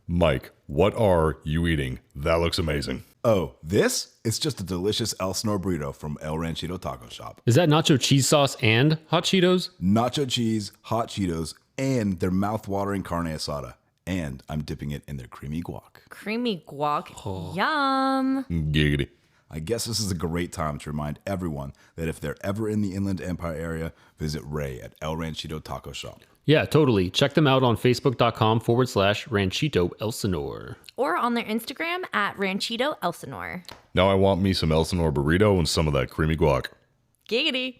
Mike, what are you eating? That looks amazing. Oh, this? It's just a delicious Elsinore burrito from El Ranchito Taco Shop. Is that nacho cheese sauce and hot Cheetos? Nacho cheese, hot Cheetos, and their mouth-watering carne asada. And I'm dipping it in their creamy guac. Creamy guac. Yum. Giggity. I guess this is a great time to remind everyone that if they're ever in the Inland Empire area, visit Ray at El Ranchito Taco Shop. Yeah, totally. Check them out on Facebook.com/Ranchito Elsinore. Or on their Instagram at Ranchito Elsinore. Now I want me some Elsinore burrito and some of that creamy guac. Giggity.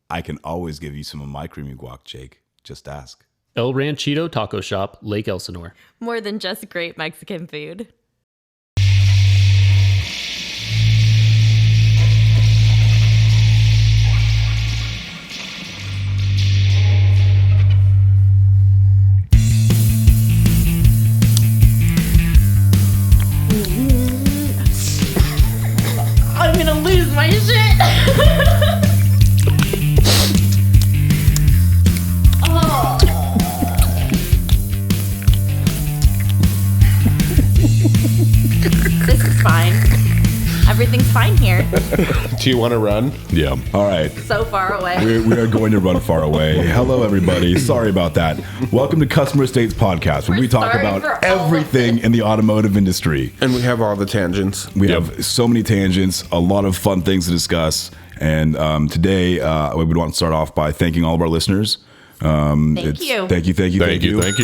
I can always give you some of my creamy guac, Jake. Just ask. El Ranchito Taco Shop, Lake Elsinore. More than just great Mexican food. I'm gonna lose my shit. Oh. This is fine. Everything's fine here. Do you want to run? Yeah. All right. So far away. We are going to run far away. Hello, everybody. Sorry about that. Welcome to Customer Estates Podcast, where we talk sorry about for all of everything in the automotive industry. And we have all the tangents. We have so many tangents, a lot of fun things to discuss. And today, we would want to start off by thanking all of our listeners. Thank you. Thank you. Thank you. Thank You guys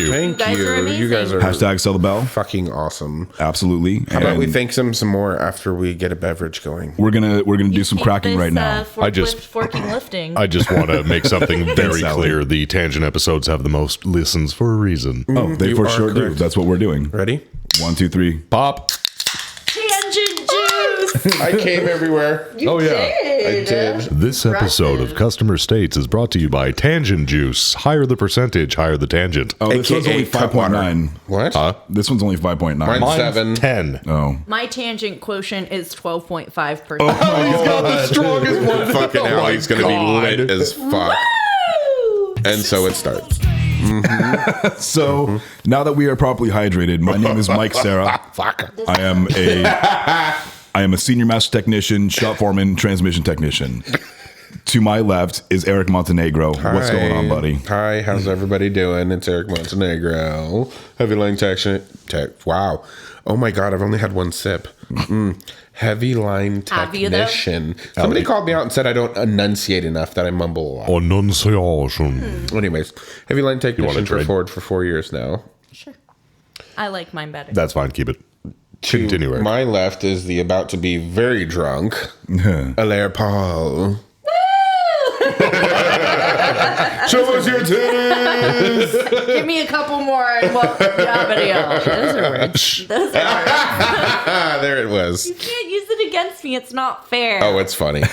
are you. amazing. You guys are Hashtag sell the bell. fucking awesome. Absolutely. How about we thank them some more after we get a beverage going? We're gonna do some cracking right now. Forking lifting. I just want to make something very Sally. clear. The tangent episodes have the most listens for a reason. Oh, they You for are sure do. correct. That's what we're doing. Ready? 1, 2, 3. Pop. Tangent juice. I came everywhere. Oh, yeah. I did. This episode of Customer States is brought to you by Tangent Juice. Higher the percentage, higher the tangent. Oh, this one's AKA only cup water. 5.9. What? This one's only 5.9. Mine's 7. 10. Oh. My tangent quotient is 12.5%. He's got the strongest one. Fucking hell, my he's going to be God. lit as fuck. Woo! And so it starts. So now that we are properly hydrated, my name is Mike Serra. Fuck. I am a senior master technician, shop foreman, transmission technician. To my left is Eric Montenegro. What's going on, buddy? Hi, how's everybody doing? It's Eric Montenegro. Heavy line tech. Wow. Oh my God, I've only had one sip. Heavy line Have you, though? technician. Somebody called me out and said I don't enunciate enough, that I mumble a lot. Annunciation. Anyways, heavy line technician for trade? Ford for 4 years now. Sure. I like mine better. That's fine. Keep it. Continue, Eric. My left is the about to be very drunk, Alaire Paul. Show us your titties! Give me a couple more. Well, yeah, video. Those are rich. Those are rich. There it was. You can't use it against me. It's not fair. Oh, it's funny.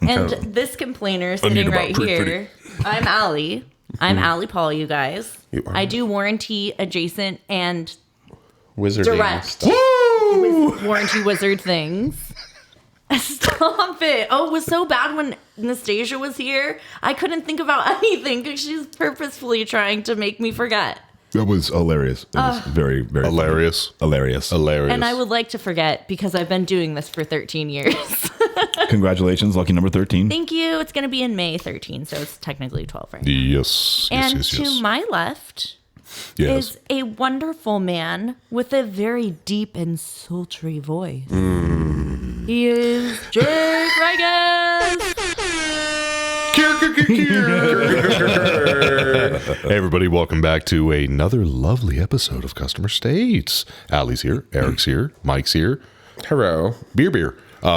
And this complainer sitting right here, I'm Allie. I'm Allie Paul, you guys. You are. I do warranty adjacent and Wizarding direct stuff. warranty wizard things. Stop it. Oh, it was so bad when Nastasia was here. I couldn't think about anything because she's purposefully trying to make me forget. That was hilarious. It was very, very Hilarious. hilarious. Hilarious. And I would like to forget because I've been doing this for 13 years. Congratulations, lucky number 13. Thank you. It's going to be in May 13, so it's technically 12 right now. Yes. And yes, to yes. my left Yes. is a wonderful man with a very deep and sultry voice. He is Jake Reagan. Hey everybody, welcome back to another lovely episode of Customer States. Allie's here, Eric's here, Mike's here. Hello. Beer. We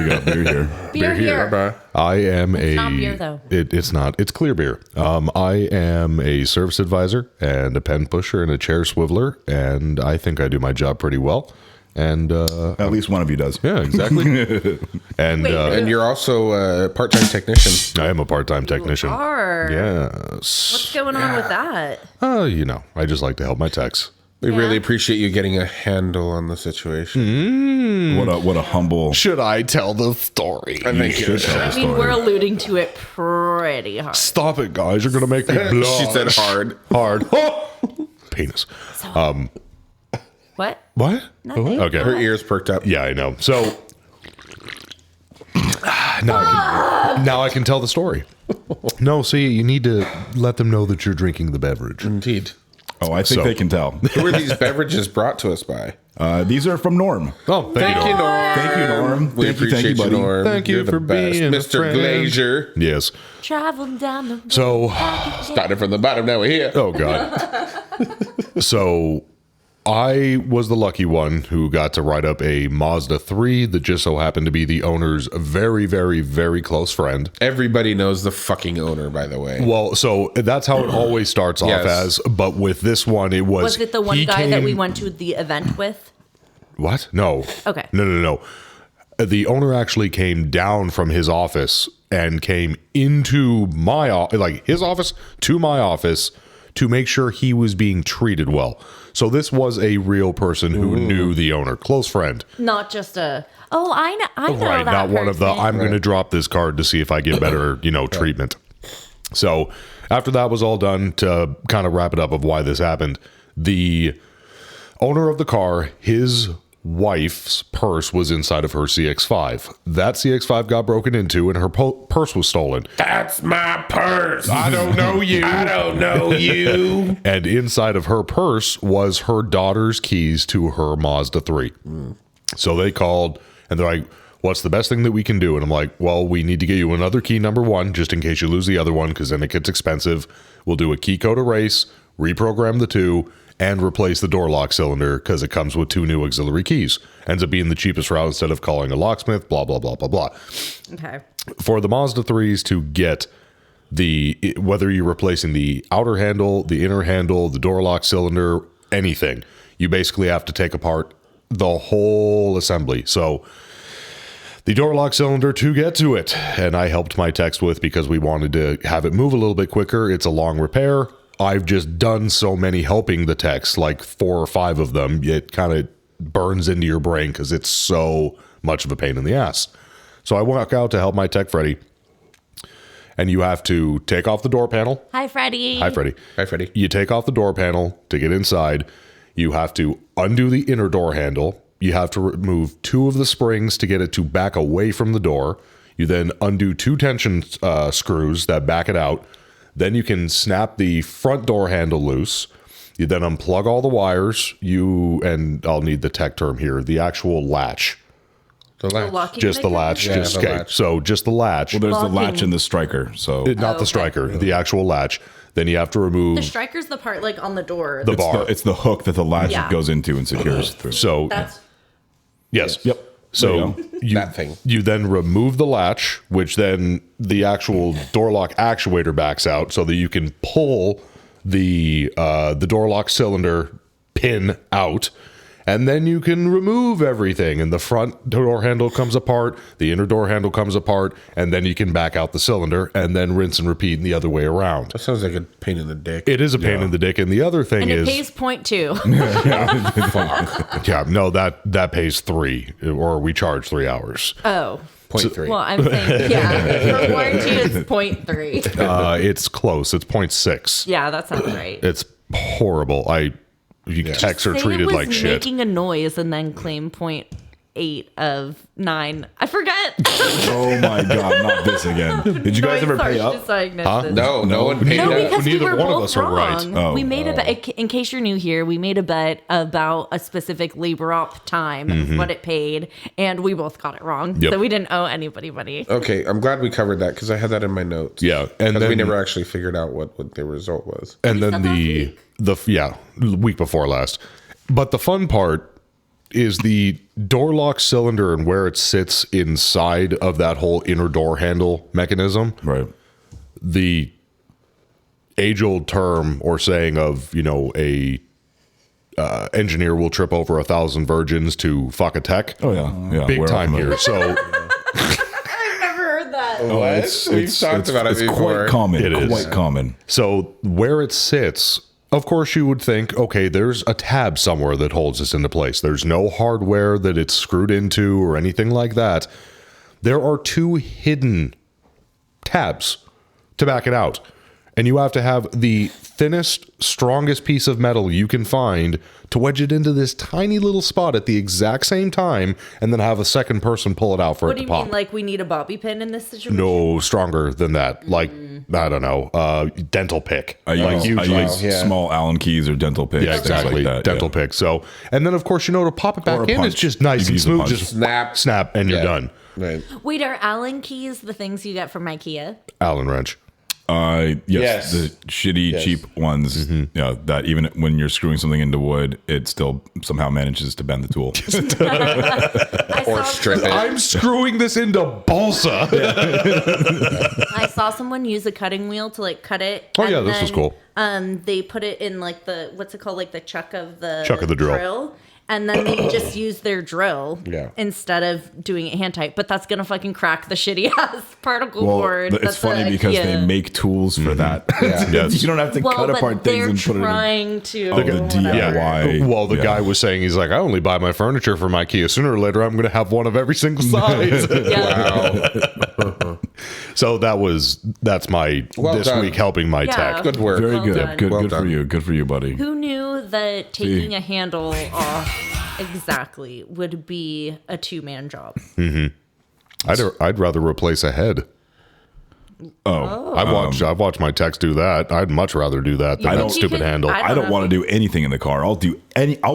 got beer here. Beer here. Bye. I am It's not beer, though. It's not. It's clear beer. I am a service advisor and a pen pusher and a chair swiveler, and I think I do my job pretty well. And At least one of you does. yeah, exactly. And Wait, And you're also a part-time technician. I am a part-time technician. Are. Yes. What's going on with that? I just like to help my techs. We Yeah. really appreciate you getting a handle on the situation. What a humble. Should I tell the story? I think should tell the I mean, story. we're alluding to it pretty hard. Stop it, guys. You're going to make me blush. She said hard. Hard. Penis. What? What? Nothing. Okay. Her ears perked up. Yeah, I know. So now I can tell the story. No, see, you need to let them know that you're drinking the beverage. Indeed. Oh, I think So- they can tell. Who are these beverages brought to us by? These are from Norm. Oh, thank you. Norm. Thank you, Norm. We Thank you, appreciate you, buddy. Norm. Thank you You're the for best. being a Mr. friend. Glazier. Yes. Traveling down the road. So, Started from the bottom, now we're here. oh God. So, I was the lucky one who got to write up a Mazda 3 that just so happened to be the owner's very, very, very close friend. Everybody knows the fucking owner, by the way. Well, so that's how it always starts off Yes. as, but with this one, it was. Was it the one he guy that we came- went to the event with? What? No. Okay. No. The owner actually came down from his office and came into my his office to my office to make sure he was being treated well. So this was a real person who knew the owner, close friend. Not just a. Oh, I know Right, that not one of the person. I'm going to drop this card to see if I get better, treatment. So after that was all done, to kind of wrap it up of why this happened, the owner of the car, his wife's purse was inside of her CX-5. That CX-5 got broken into and her purse was stolen. That's my purse. I don't know you. I don't know you. And inside of her purse was her daughter's keys to her Mazda 3. So they called and they're like, what's the best thing that we can do? And I'm like, well, we need to get you another key number 1 just in case you lose the other one because then it gets expensive. We'll do a key code erase, reprogram the 2, and replace the door lock cylinder because it comes with 2 new auxiliary keys. Ends up being the cheapest route instead of calling a locksmith, blah, blah, blah, blah, blah. Okay. For the Mazda 3s to get whether you're replacing the outer handle, the inner handle, the door lock cylinder, anything, you basically have to take apart the whole assembly. So the door lock cylinder to get to it, and I helped my techs with because we wanted to have it move a little bit quicker. It's a long repair. I've just done so many helping the techs, like 4 or 5 of them. It kind of burns into your brain because it's so much of a pain in the ass. So I walk out to help my tech, Freddie, and you have to take off the door panel. Hi, Freddie. Hi, Freddie. Hi, Freddie. You take off the door panel to get inside. You have to undo the inner door handle. You have to remove 2 of the springs to get it to back away from the door. You then undo 2 tension screws that back it out. Then you can snap the front door handle loose. You then unplug all the wires. And I'll need the tech term here, the actual latch. The latch. Locking Just the mechanism? latch. Yeah, Just the okay. latch. So just the latch. Well, there's the Locking. latch and the striker. So Not the striker, the actual latch. Then you have to remove The striker's the part like on the door. the bar. it's the hook that the latch Yeah. goes into and secures through. So That's yes. Yep. So There you, That thing. you then remove the latch, which then the actual door lock actuator backs out so that you can pull the door lock cylinder pin out. And then you can remove everything. And the front door handle comes apart, the inner door handle comes apart, and then you can back out the cylinder and then rinse and repeat the other way around. That sounds like a pain in the dick. It is a pain in the dick. And the other thing and it is, pays 0.2. yeah, no, that pays 3, or we charge 3 hours. Oh. 0.3. Well, I'm saying, yeah. For warranty, it's 0.3. It's close. It's 0.6. Yeah, that sounds right. It's horrible. Techs are Say treated it was like shit. making a noise and then claim 0.8 of 9. I forget. Oh my God, not this again. Did you guys ever pay up? No, no one paid No, up. because we Neither were one of both us are right. wrong. Oh, we made a bet. In case you're new here, we made a bet about a specific labor op time, what it paid, and we both got it wrong. Yep. So we didn't owe anybody money. Okay, I'm glad we covered that because I had that in my notes. Yeah, and Because then we never actually figured out what the result was. and then said the week before last. But the fun part is the door lock cylinder and where it sits inside of that whole inner door handle mechanism. Right. The age-old term or saying of a engineer will trip over 1,000 virgins to fuck a tech. Oh yeah. Big We're time all here. familiar. So I've never heard that. We've talked about it it's before. quite common. It is. Quite common. So where it sits, of course you would think, okay, there's a tab somewhere that holds this into place. There's no hardware that it's screwed into or anything like that. There are 2 hidden tabs to back it out. and you have to have the thinnest, strongest piece of metal you can find to wedge it into this tiny little spot at the exact same time, and then have a second person pull it out for What it do to you pop. mean? Like we need a bobby pin in this situation? No, stronger than that. Like, I don't know, dental pick. I use small Allen keys or dental picks. Yeah, things exactly. Like that, dental pick. So, and then of course, to pop it Or back a in, punch. it's just You nice can and use a smooth. punch. Just snap, and you're done. Right. Wait, are Allen keys the things you get from IKEA? Allen wrench. Yes, the shitty, cheap ones. Yeah, that even when you're screwing something into wood, it still somehow manages to bend the tool. Or strip it. I'm screwing this into balsa. I saw someone use a cutting wheel to like cut it. Oh, and yeah, this was then, cool. They put it in like the what's it called, like the chuck of the drill. and then they just use their drill Yeah. instead of doing it hand tight. But that's gonna fucking crack the shitty ass particle board. It's That's funny the because they IKEA. make tools for that. Yes. You don't have to cut but apart they're things and put it in. trying to. Oh, the whatever. DIY. Well, the Yeah. guy was saying, he's like, I only buy my furniture from IKEA. Sooner or later, I'm going to have one of every single size. Yeah. Wow. So that's my Well this done. week helping my Yeah. tech. Good work. Very Well good. done. Good. Well Good for done. you. Good for you, buddy. Who knew that taking a handle off exactly would be a 2-man job? I'd rather replace a head. I've watched my techs do that. I'd much rather do that than that don't- stupid You can- handle. I I don't want to do anything in the car. I'll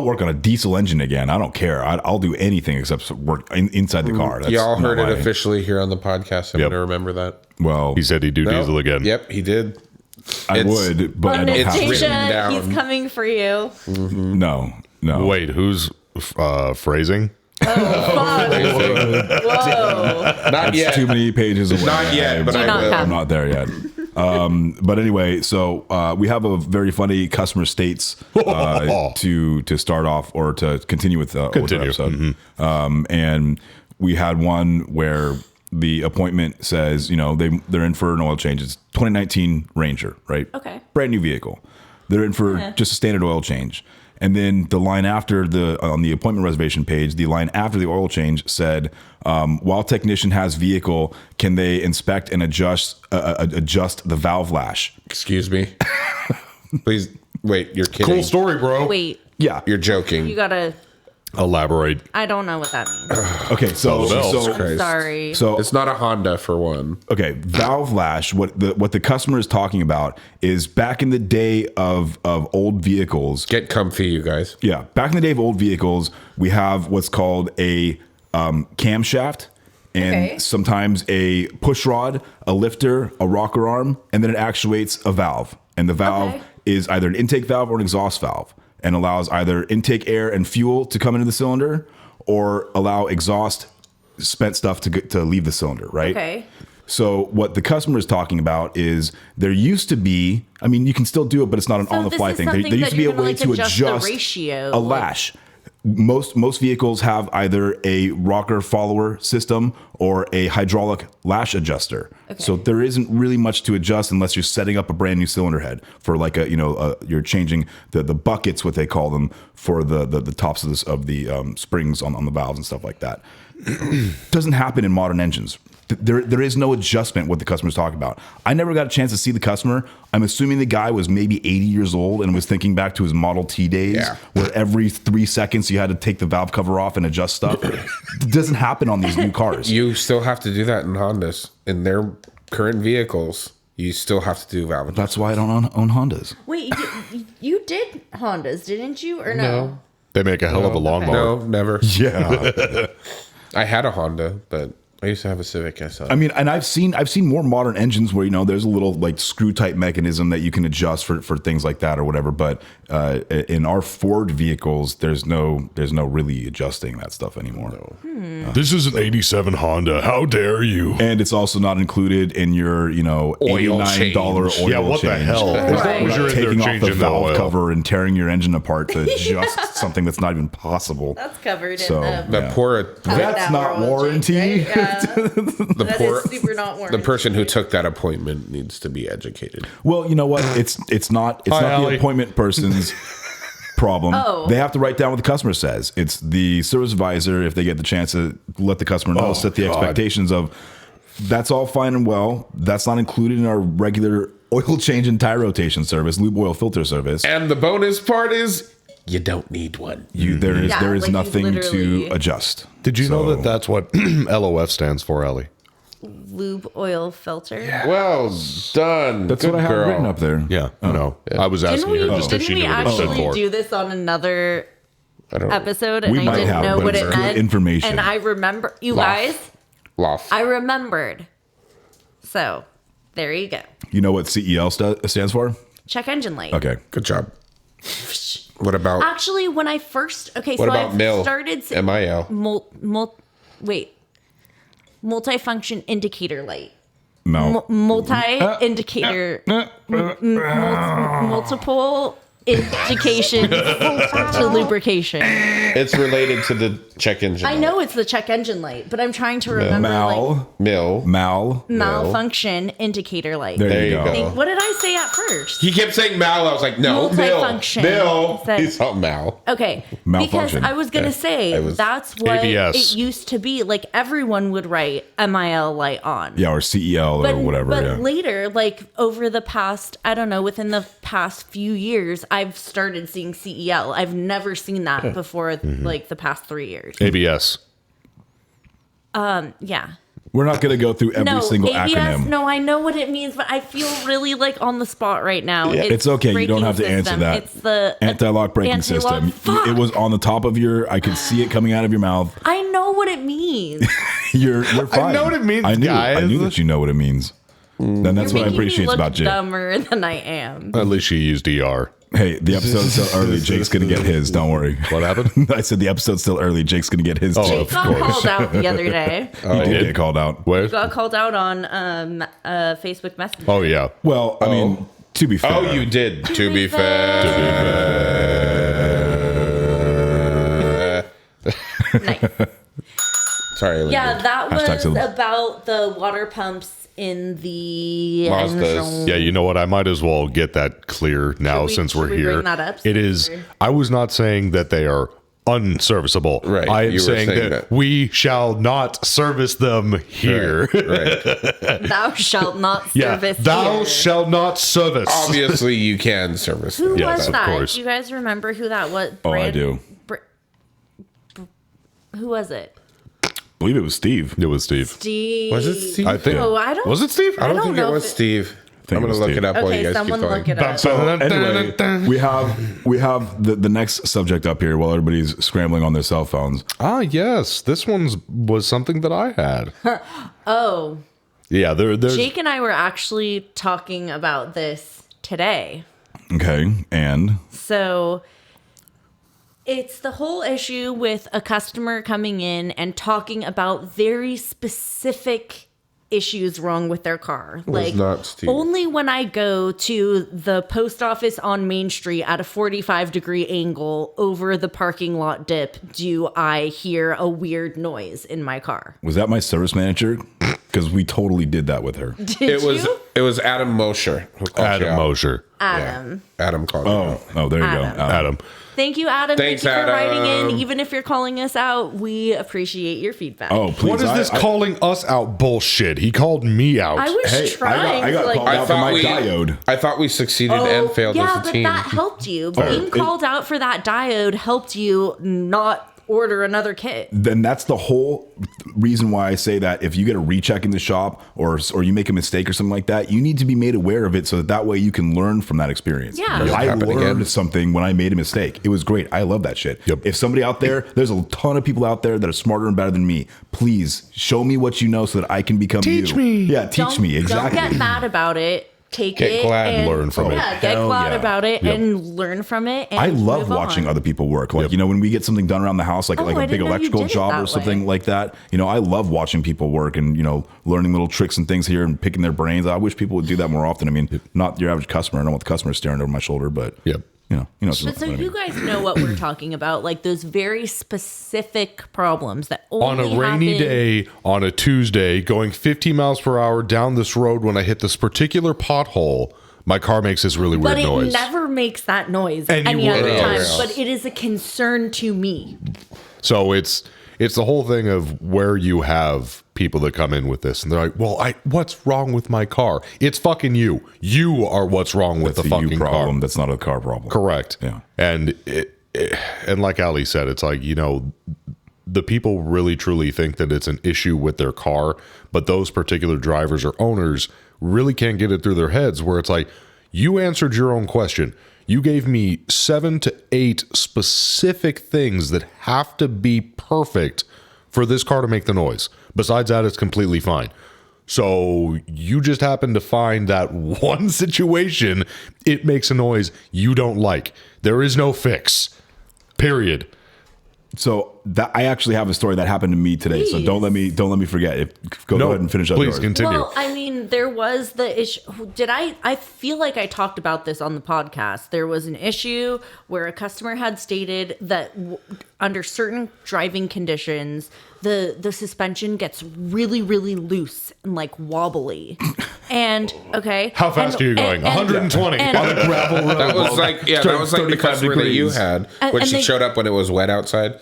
work on a diesel engine again. I don't care. I'll do anything except work inside the car. That's Y'all not heard it my- officially here on the podcast. I'm Yep. going to remember that. Well, He said he'd do diesel again. Yep, he did. I it's- would, but I don't have written to. Anastasia, down. he's coming for you. No. Wait, who's phrasing? Whoa. Not yet. Too many pages away. Not yet, but Do I not will. come. I'm not there yet. But anyway, so we have a very funny customer states to start off or to continue with the older Continue. episode. And we had one where the appointment says, they're in for an oil change. It's 2019 Ranger, right? Okay. Brand new vehicle. They're in for just a standard oil change. And then the line after on the appointment reservation page, the line after the oil change said, while technician has vehicle, can they inspect and adjust the valve lash? Excuse me. Please, wait, you're kidding. Cool story, bro. Wait, Yeah. You're joking. you gotta. Elaborate. I don't know what that means. Okay. So, bells. so, I'm sorry. so It's not a Honda for one. okay, valve lash. What the customer is talking about is back in the day of old vehicles. Get comfy, you guys. Yeah, back in the day of old vehicles, we have what's called a camshaft, and Okay. sometimes a push rod, a lifter, a rocker arm, and then it actuates a valve. And the valve Okay. is either an intake valve or an exhaust valve, and allows either intake air and fuel to come into the cylinder, or allow exhaust spent stuff to leave the cylinder. Right. Okay. So what the customer is talking about is there used to be, I mean, you can still do it, but it's not an So on-the-fly this is thing. There something used that to be a you're gonna, way like, to adjust the adjust ratio, a like- lash. Most vehicles have either a rocker follower system or a hydraulic lash adjuster. Okay. So there isn't really much to adjust unless you're setting up a brand new cylinder head for like you're changing the buckets, what they call them, for the tops of the springs on the valves and stuff like that. Doesn't happen in modern engines. There is no adjustment what the customer's talking about. I never got a chance to see the customer. I'm assuming the guy was maybe 80 years old and was thinking back to his Model T days, Yeah. where every 3 seconds you had to take the valve cover off and adjust stuff. It doesn't happen on these new cars. You still have to do that in Hondas. In their current vehicles, you still have to do valve. That's why I don't own Hondas. Wait, you did Hondas, didn't you? Or no? They make a hell of a lawnmower. No, never. Yeah. I had a Honda, but I used to have a Civic SL. I mean, and I've seen more modern engines where there's a little like screw type mechanism that you can adjust for things like that or whatever. But in our Ford vehicles, there's no really adjusting that stuff anymore. This is an 87 Honda. How dare you? And it's also not included in your $89 oil change. Yeah, what the change. hell? As long as you're in there Taking off the changing the valve oil. cover and tearing your engine apart to adjust something that's not even possible. That's covered So, in the yeah. poor, That's not warranty. Right? Yeah. the That poor, is super not the warranty. person who took that appointment needs to be educated. Well, you know what? It's not the Allie. appointment person's problem. Oh. They have to write down what the customer says. It's the service advisor, if they get the chance to let the customer know, set the God. expectations of that's all fine and well. That's not included in our regular oil change and tire rotation service, lube oil filter service. And the bonus part is you don't need one. There is like you nothing to literally- adjust. Did you know So- that that's what LOF stands for, Ellie? Lube oil filter. Well done. That's Good what I have girl. written up there. Yeah, no. I was Didn't asking we, her just if didn't she we knew what it stood actually for. do this on another I don't episode and We I might didn't have, know but what it's it good meant? information. And I remember, you Lof. guys, Lof. I remembered. So there you go. You know what CEL stands for? Check engine light. Okay. Good job. What about Actually, when I first, okay, what so about I've MIL? started MIL. multifunction indicator light. No. Multi-indicator, multiple indication to lubrication. It's related to the check engine. I know it's the check engine light, but I'm trying to remember like malfunction indicator light. There you go. What did I say at first? He kept saying Mal. I was like, no, Mil. Multifunction. Mil. Said- He's not Mal. Okay, because Malfunction. I was gonna say It was that's what ABS. it used to be. Like everyone would write MIL light on. Yeah, or CEL or whatever. But Yeah. later, like over the past, I don't know, within the past few years, I've started seeing CEL. I've never seen that before, like the past 3 years. ABS. Yeah. We're not going to go through every No, single ABS, acronym. no, I know what it means, but I feel really like on the spot right now. It's okay. You don't have to braking answer system. that. It's the Anti-lock braking anti-lock- system. Fuck. It was on the top of I could see it coming out of your mouth. I know what it means. You're fine. know what it means, I knew guys. that you know what it means. Then that's You're what I making appreciate me look about Jake. dumber than I am. At least she used ER. Hey, the episode's still early. Jake's going to get his. Don't worry. What happened? I said the episode's still early. Jake's going to get his. Oh, too. of Got course. called out the other day. You did did? get called out. Where? Got called out on Facebook Messenger. Oh, yeah. Well, I mean, to be fair. Oh, you did. To be fair. Nice. Sorry. Olivia. Yeah, that Hashtag was silly. about the water pumps in the Mazdas. Yeah, you know what? I might as well get that clear now Should we- since we're should we here. bring that up? It is. I was not saying that they are unserviceable. Right, I am you were saying saying that that. we shall not service them here. Right. Thou shalt not Yeah, service thou here. shall not service. Obviously, you can service Who them. Yes, was of that? course. Do you guys remember who that was? Oh, I do. Who was it? I believe it was Steve. It was Steve. Steve. Was it Steve? I think. Oh, I don't. Was it Steve? I don't think it know was if Steve. think I'm it going was to look Steve. it up while Okay, you guys someone keep going. look it up. So anyway, we have the next subject up here while everybody's scrambling on their cell phones. Ah, yes. This was something that I had. Oh, Yeah, there's. Jake and I were actually talking about this today. Okay, and So it's the whole issue with a customer coming in and talking about very specific issues wrong with their car. Like not Steve. only when I go to the post office on Main Street at a 45-degree angle over the parking lot dip do I hear a weird noise in my car. was that my service manager? Because we totally did that with her. Did you? It was Adam Mosher. Who called you Adam out. Mosher. Adam. Adam called you out. Oh, there you Adam. go. Adam. Thank you, Adam. Thanks, Thank you for writing Adam. in. Even if you're calling us out, we appreciate your feedback. Oh, please. What is this calling us out bullshit? He called me out. I was Hey, trying I got to like. called out for my we, diode. I thought we succeeded and failed yeah, as a but team. that helped you. Being called out for that diode helped you not order another kit. Then that's the whole reason why I say that if you get a recheck in the shop or you make a mistake or something like that, you need to be made aware of it so that way you can learn from that experience. Yeah. Doesn't I happen learned again. something when I made a mistake. It was great. I love that shit. Yep. If somebody out there's a ton of people out there that are smarter and better than me. Please show me what you know so that I can become Teach you. me. Yeah, teach me. Exactly. Don't get mad about it. Take Get it glad. and Learn from it. Yeah, get Hell glad yeah. about it Yep. and learn from it. And I love move watching on. other people work. Like, you know, when we get something done around the house, like Oh, a I big didn't know you electrical did it job that or something way. like that, you know, I love watching people work and, you know, learning little tricks and things here and picking their brains. I wish people would do that more often. I mean, not your average customer. I don't want the customer staring over my shoulder, but, Yep. you know. But what so I mean. you guys know what we're talking about, like those very specific problems that On only a rainy happen- day, on a Tuesday, going 50 miles per hour down this road when I hit this particular pothole, my car makes this really weird But it noise. never makes that noise Any any other word time. else. But it is a concern to me. So it's it's the whole thing of where you have people that come in with this and they're like, well, what's wrong with my car? It's fucking you. You are what's wrong with That's the a you fucking problem. car. That's not a car problem. Correct. Yeah. And and like Ali said, it's like, the people really truly think that it's an issue with their car, but those particular drivers or owners really can't get it through their heads where it's like, you answered your own question. You gave me 7 to 8 specific things that have to be perfect for this car to make the noise. Besides that, it's completely fine. So you just happen to find that one situation, it makes a noise you don't like. There is no fix. Period. So that I actually have a story that happened to me today. So Please. don't let me forget. Go ahead and finish up. Please yours. continue. Well, I mean, there was the issue. I feel like I talked about this on the podcast. There was an issue where a customer had stated that under certain driving conditions, the suspension gets really, really loose and like wobbly. And okay, How fast are you going? 120. and- On a gravel road. That was like the 35 customer that you degrees. had And- when and she they- showed up when it was wet outside.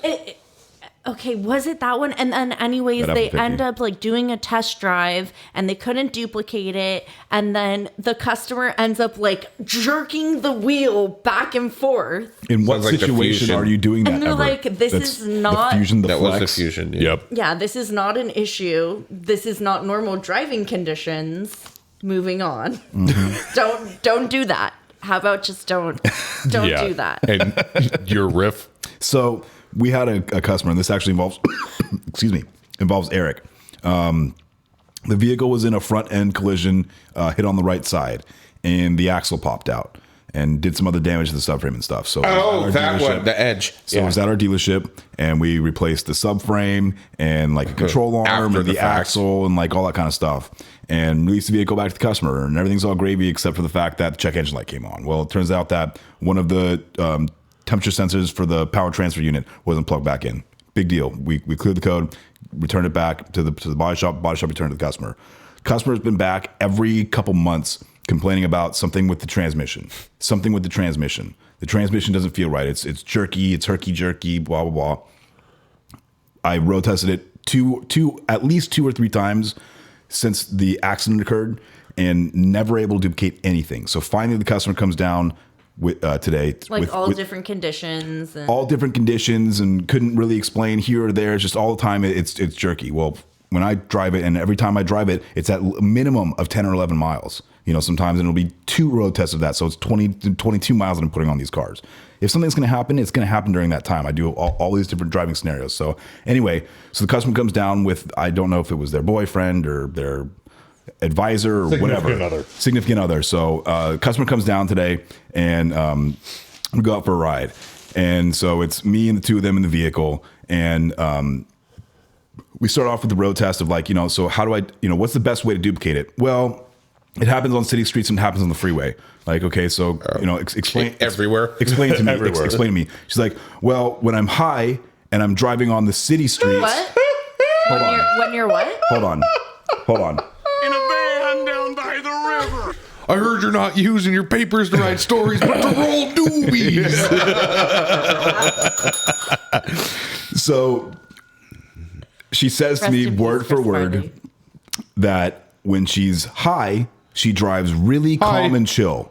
Okay, was it that one? And then anyways, That they F-150. end up like doing a test drive and they couldn't duplicate it. And then the customer ends up like jerking the wheel back and forth. In what Sounds like the situation Fusion. are you doing that? And they're ever? like, this is not- the Fusion, the That Flex. was the Fusion. Yeah. Yep. Yeah, this is not an issue. This is not normal driving conditions. Moving on. Don't do that. How about just don't Yeah. do that. And your riff. So we had a customer, and this actually involves, involves Eric. The vehicle was in a front end collision, hit on the right side, and the axle popped out and did some other damage to the subframe and stuff. So Oh, that one, the edge. So it was at our dealership, and we replaced the subframe and like a control arm After and the the fact. axle and like all that kind of stuff, and released the vehicle back to the customer, and everything's all gravy except for the fact that the check engine light came on. Well, it turns out that one of the temperature sensors for the power transfer unit wasn't plugged back in. Big deal. We cleared the code, returned it back to the body shop. Body shop returned it to the customer. Customer's been back every couple months complaining about something with the transmission. The transmission doesn't feel right. It's jerky. It's herky jerky. Blah blah blah. I road tested it at least two or three times since the accident occurred, and never able to duplicate anything. So finally, the customer comes down with today, Like with, all with different conditions. And all different conditions, and couldn't really explain here or there. It's just all the time it's jerky. Well, when I drive it, and every time I drive it, it's at a minimum of 10 or 11 miles. Sometimes it'll be 2 road tests of that. So it's 20 to 22 miles that I'm putting on these cars. If something's going to happen, it's going to happen during that time. I do all these different driving scenarios. So anyway, so the customer comes down with, I don't know if it was their boyfriend or their advisor or whatever. Significant other. So customer comes down today, and we go out for a ride. And so it's me and the two of them in the vehicle. And we start off with the road test of like, so how do I, what's the best way to duplicate it? Well, it happens on city streets and it happens on the freeway. Like, okay, so, explain. everywhere. Explain to me. Everywhere. Explain to me. She's like, well, when I'm high and I'm driving on the city streets. what? When you're what? Hold on. In a van down by the river. I heard you're not using your papers to write stories, but to roll doobies. So she says to Rest me in peace, word for Chris word Farley. that when she's high, she drives really calm and chill.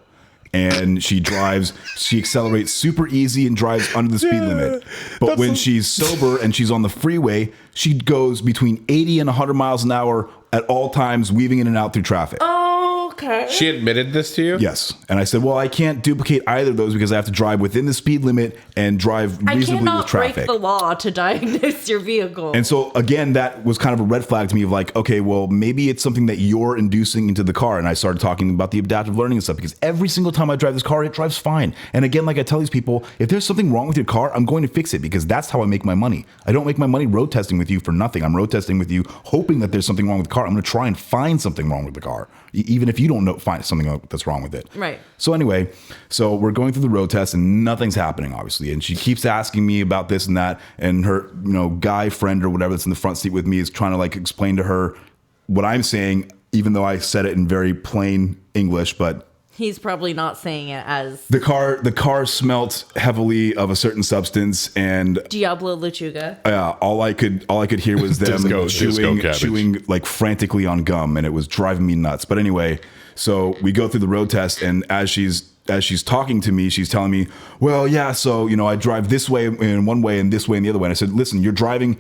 And she accelerates super easy and drives under the speed limit. But when she's sober and she's on the freeway, she goes between 80 and 100 miles an hour at all times, weaving in and out through traffic. Okay. She admitted this to you? Yes. And I said, well, I can't duplicate either of those because I have to drive within the speed limit and drive I reasonably with cannot break traffic. the law to diagnose your vehicle. And so again, that was kind of a red flag to me of like, okay, well, maybe it's something that you're inducing into the car. And I started talking about the adaptive learning and stuff, because every single time I drive this car, it drives fine. And again, like I tell these people, if there's something wrong with your car, I'm going to fix it, because that's how I make my money. I don't make my money road testing with you for nothing. I'm road testing with you, hoping that there's something wrong with the car. I'm going to try and find something wrong with the car, even if you don't find something that's wrong with it. Right. So anyway, so we're going through the road test and nothing's happening, obviously. And she keeps asking me about this and that. And her, guy friend or whatever that's in the front seat with me is trying to like explain to her what I'm saying, even though I said it in very plain English, but He's probably not saying it as The car smelt heavily of a certain substance, and Diablo Lechuga. all I could hear was them Disco cabbage. chewing like frantically on gum, and it was driving me nuts. But anyway, so we go through the road test, and as she's talking to me, she's telling me, well, yeah, so I drive this way in one way and this way in the other way. And I said, listen, you're driving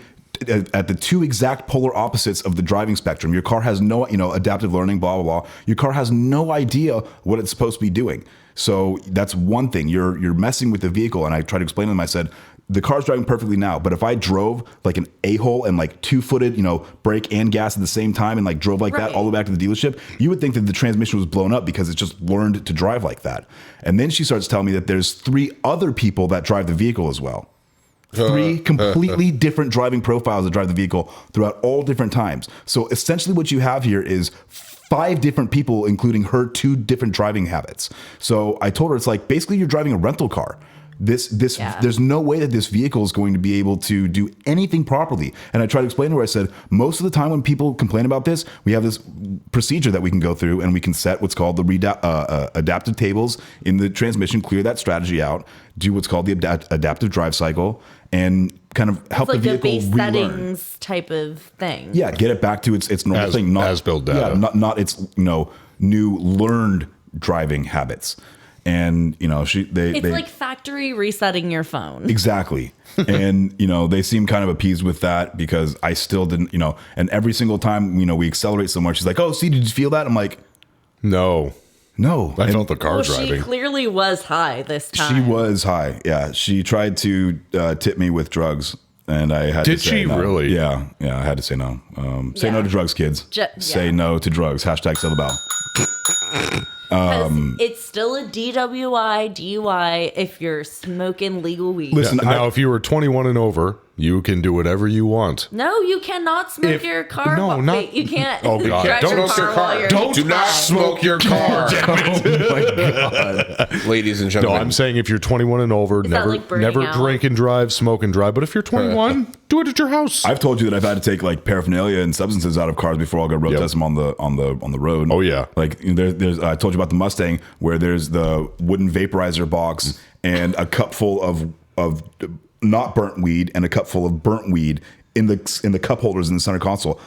at the two exact polar opposites of the driving spectrum. Your car has no, adaptive learning, blah, blah, blah. Your car has no idea what it's supposed to be doing. So that's one thing. You're messing with the vehicle. And I tried to explain to them, I said, the car's driving perfectly now, but if I drove like an a-hole and like two-footed, brake and gas at the same time and like drove like that all the way back to the dealership, you would think that the transmission was blown up because it just learned to drive like that. And then she starts telling me that there's 3 other people that drive the vehicle as well. 3 completely different driving profiles that drive the vehicle throughout all different times. So essentially what you have here is 5 different people, including her 2 different driving habits. So I told her, it's like, basically you're driving a rental car. There's no way that this vehicle is going to be able to do anything properly. And I tried to explain to her, I said, most of the time when people complain about this, we have this procedure that we can go through, and we can set what's called the adaptive tables in the transmission, clear that strategy out, do what's called the adaptive drive cycle, and kind of help It's like the vehicle a base relearn. settings type of thing. Yeah, get it back to its normal thing, not as-built data. Yeah, not its new learned driving habits. And It's like factory resetting your phone. exactly. And they seem kind of appeased with that because I still didn't, and every single time we accelerate somewhere, she's like, oh, see, did you feel that? I'm like, No. I felt the car Well, driving. she clearly was high this time. She was high. Yeah, she tried to tip me with drugs, and I had Did to say she no. really? Yeah, I had to say no. Say no Yeah. to drugs, kids. Say yeah. no to drugs. Hashtag sell the bell. 'Cause it's still a DWI, DUI if you're smoking legal weed. Listen, Now, if you were 21 and over, you can do whatever you want. No, you cannot smoke If- your car. no, while, not- wait, you can't Oh, God. drive Don't your smoke car your car. while you're Do not driving. smoke your car, oh my god. ladies and No, gentlemen. I'm saying if you're 21 and over, that never like burning never out? drink and drive, smoke and drive. But if you're 21, do it at your house. I've told you that I've had to take like paraphernalia and substances out of cars before I'll go road Yep. test them on the road. Oh, yeah. Like there's I told you about the Mustang where there's the wooden vaporizer box and a cup full of not burnt weed and a cup full of burnt weed in the cup holders in the center console.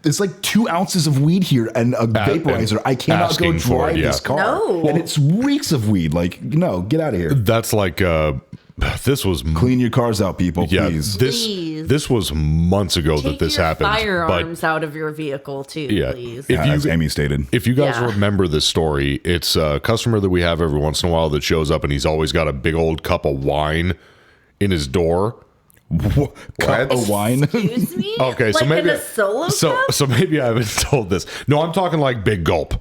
It's like 2 ounces of weed here and a vaporizer. I cannot go asking for drive it, yeah. this car. No. And it's reeks of weed. Like, get out of here. That's like this was Clean your cars out, people, yeah, please. Please. this was months ago Take that this your happened. firearms out of your vehicle too, Yeah. please. If As you Amy stated. If you guys Yeah. remember this story, it's a customer that we have every once in a while that shows up and he's always got a big old cup of wine in his door. Cup of wine. Excuse me? Okay, like so maybe in a solo so cup? so maybe I haven't told this. No, I'm talking like big gulp.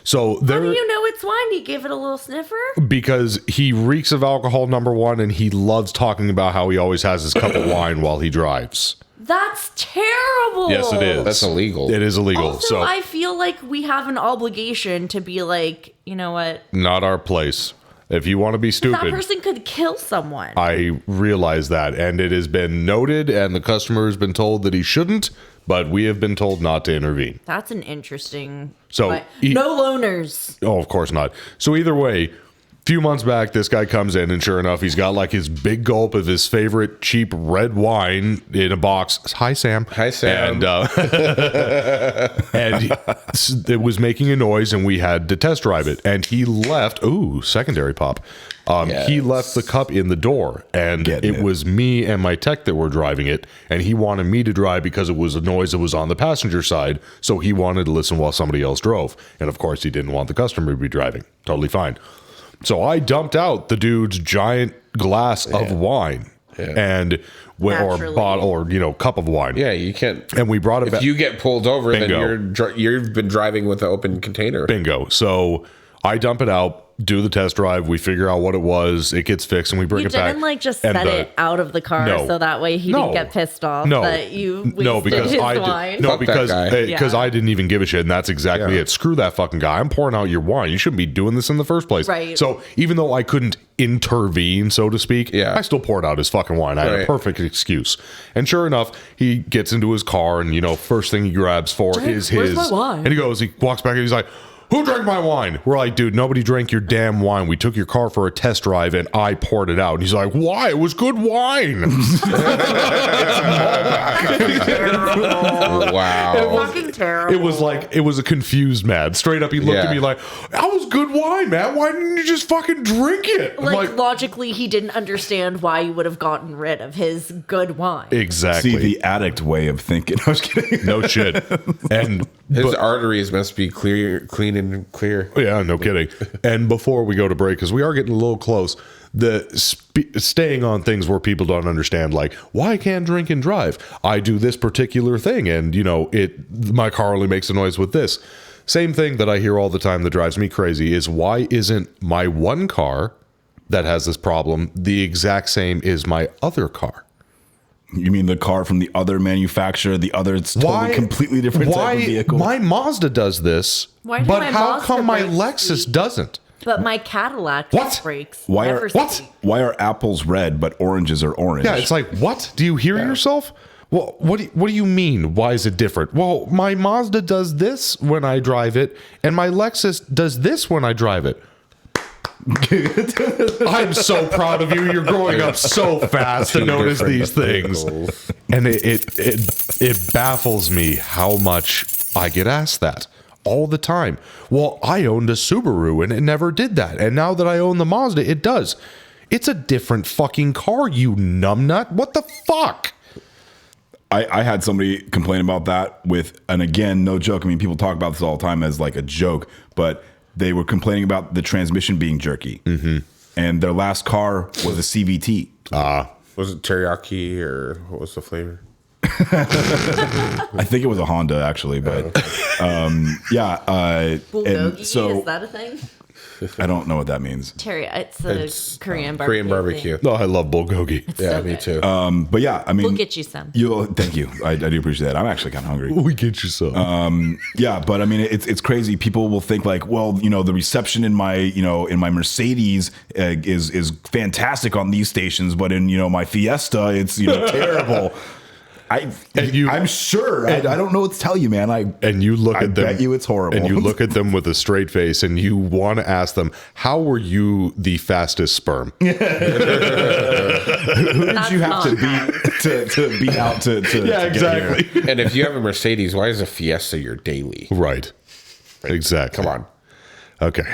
So How there, do you know it's wine? You give it a little sniffer? because he reeks of alcohol, number one, and he loves talking about how he always has his cup of wine while he drives. That's terrible. Yes, it is. That's illegal. It is illegal. Also, so I feel like we have an obligation to be like, you know what? not our place. If you want to be That stupid, person could kill someone. I realize that, and it has been noted, and the customer has been told that he shouldn't, but we have been told not to intervene. That's an interesting. So, but no loners. Oh, of course not. So either way, a few months back, this guy comes in, and sure enough, he's got like his big gulp of his favorite cheap red wine in a box. Hi, Sam. Hi, Sam. And it was making a noise, and we had to test drive it. And he left. Ooh, secondary pop. He left the cup in the door, and Getting it it. was me and my tech that were driving it. And he wanted me to drive because it was a noise that was on the passenger side. So he wanted to listen while somebody else drove. And of course, he didn't want the customer to be driving. Totally fine. So I dumped out the dude's giant glass of wine and or Naturally. bottle or cup of wine. Yeah, you can't. And we brought it If back. you get pulled over, Bingo. then you've been driving with an open container. Bingo. So I dump it out, do the test drive. We figure out what it was. It gets fixed, and we bring You it back. didn't like just And set it out of the car No. so that way he No. didn't get pissed off No. that you wasted No, because his I wine. did, no Fuck that because guy. because Yeah. I didn't even give a shit, and that's exactly Yeah. it. Screw that fucking guy. I'm pouring out your wine. You shouldn't be doing this in the first place. Right. So even though I couldn't intervene, so to speak, Yeah. I still poured out his fucking wine. I had a Right. perfect excuse. And sure enough, he gets into his car, and first thing he grabs for is where's his. my wine? And he walks back, and he's like, who drank my wine? We're like, dude, nobody drank your damn wine. We took your car for a test drive and I poured it out. And he's like, why? It was good wine. Wow. Fucking terrible. It was a confused mad. Straight up, he looked at me like, that was good wine, man. Why didn't you just fucking drink it? I'm Like, logically, he didn't understand why you would have gotten rid of his good wine. exactly. See, the addict way of thinking. I was kidding. No shit. And His arteries must be clean and clear. yeah, no kidding. And before we go to break, because we are getting a little close, staying on things where people don't understand, like, why I can't drink and drive. I do this particular thing, and my car only makes a noise with this. Same thing that I hear all the time that drives me crazy is, why isn't my one car that has this problem the exact same as my other car? You mean the car from the other manufacturer, the other totally completely different type of vehicle? My Mazda does this, Why do but my how Mazda come my brakes Lexus speak? doesn't? But my Cadillac What? brakes Why never are speak. Why are apples red but oranges are orange? Yeah, it's like, what? Do you hear yourself? Well, what do you mean? Why is it different? Well, my Mazda does this when I drive it, and my Lexus does this when I drive it. I'm so proud of you. You're growing up so fast to notice these things. And it baffles me how much I get asked that all the time. Well, I owned a Subaru and it never did that. And now that I own the Mazda, it does. It's a different fucking car, you numbnut. What the fuck? I had somebody complain about that and again, no joke. I mean, people talk about this all the time as like a joke, but they were complaining about the transmission being jerky. Mm-hmm. And their last car was a CVT. Was it teriyaki or what was the flavor? I think it was a Honda actually, but yeah. Bulgogi, so is that a thing? I don't know what that means. It's a Korean barbecue. Korean barbecue. No, I love bulgogi. Yeah, so me good. too. But yeah, I mean, We'll get you some. Thank you. I do appreciate that. I'm actually kind of hungry. We get you some. Yeah, but I mean, it's crazy. People will think like, well, the reception in my Mercedes is fantastic on these stations, but in my Fiesta, it's terrible. I'm sure. I don't know what to tell you, man. And you look at them. I bet you it's horrible. And you look at them with a straight face, and you want to ask them, "How were you the fastest sperm?" Who did you have to beat to beat out to Yeah, to get exactly. here? And if you have a Mercedes, why is a Fiesta your daily? Right. Exactly. Come on. Okay.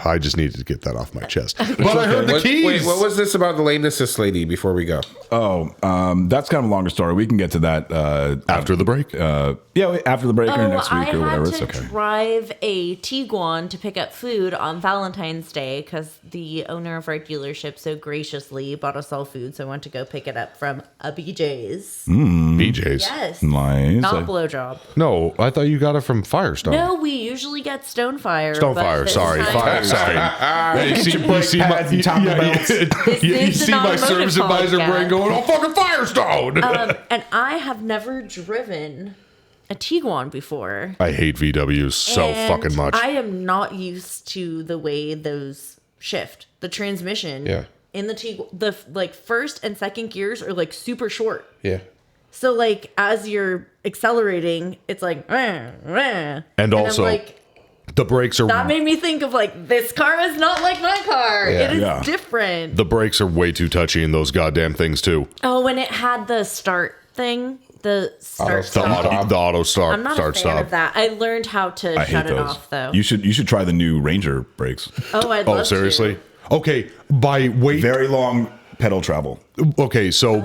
I just needed to get that off my chest. But I heard the keys. Wait, what was this about the lane assist lady before we go? Oh, that's kind of a longer story. We can get to that After the break? after the break or next I week or whatever. had It's to okay. drive a Tiguan to pick up food on Valentine's Day because the owner of our dealership so graciously bought us all food. So I went to go pick it up from a BJ's. BJ's. Yes. Nice. Not blowjob. No, I thought you got it from Firestone. No, we usually get Stonefire. Stonefire. but this Sorry. time- Sorry. Hey, you see pads and Taco Bells. you is see an my automotive service advisor podcast. brain going, oh, fucking Firestone. And I have never driven a Tiguan before. I hate VWs so And fucking much. I am not used to the way those shift. The transmission in the Tiguan, the first and second gears are super short. Yeah. So as you're accelerating, it's like, and And also, I'm the brakes are that made me think of this car is not like my car. Yeah. It is Yeah. different. the brakes are way too touchy in those goddamn things too. Oh, and it had the start thing. The start The stop. auto start, I'm not start a fan stop. of that. I learned how to I shut hate it those. off though. You should try the new Ranger brakes. Oh, I'd love Oh, seriously? to. Okay, by weight. Very long pedal travel. Okay, so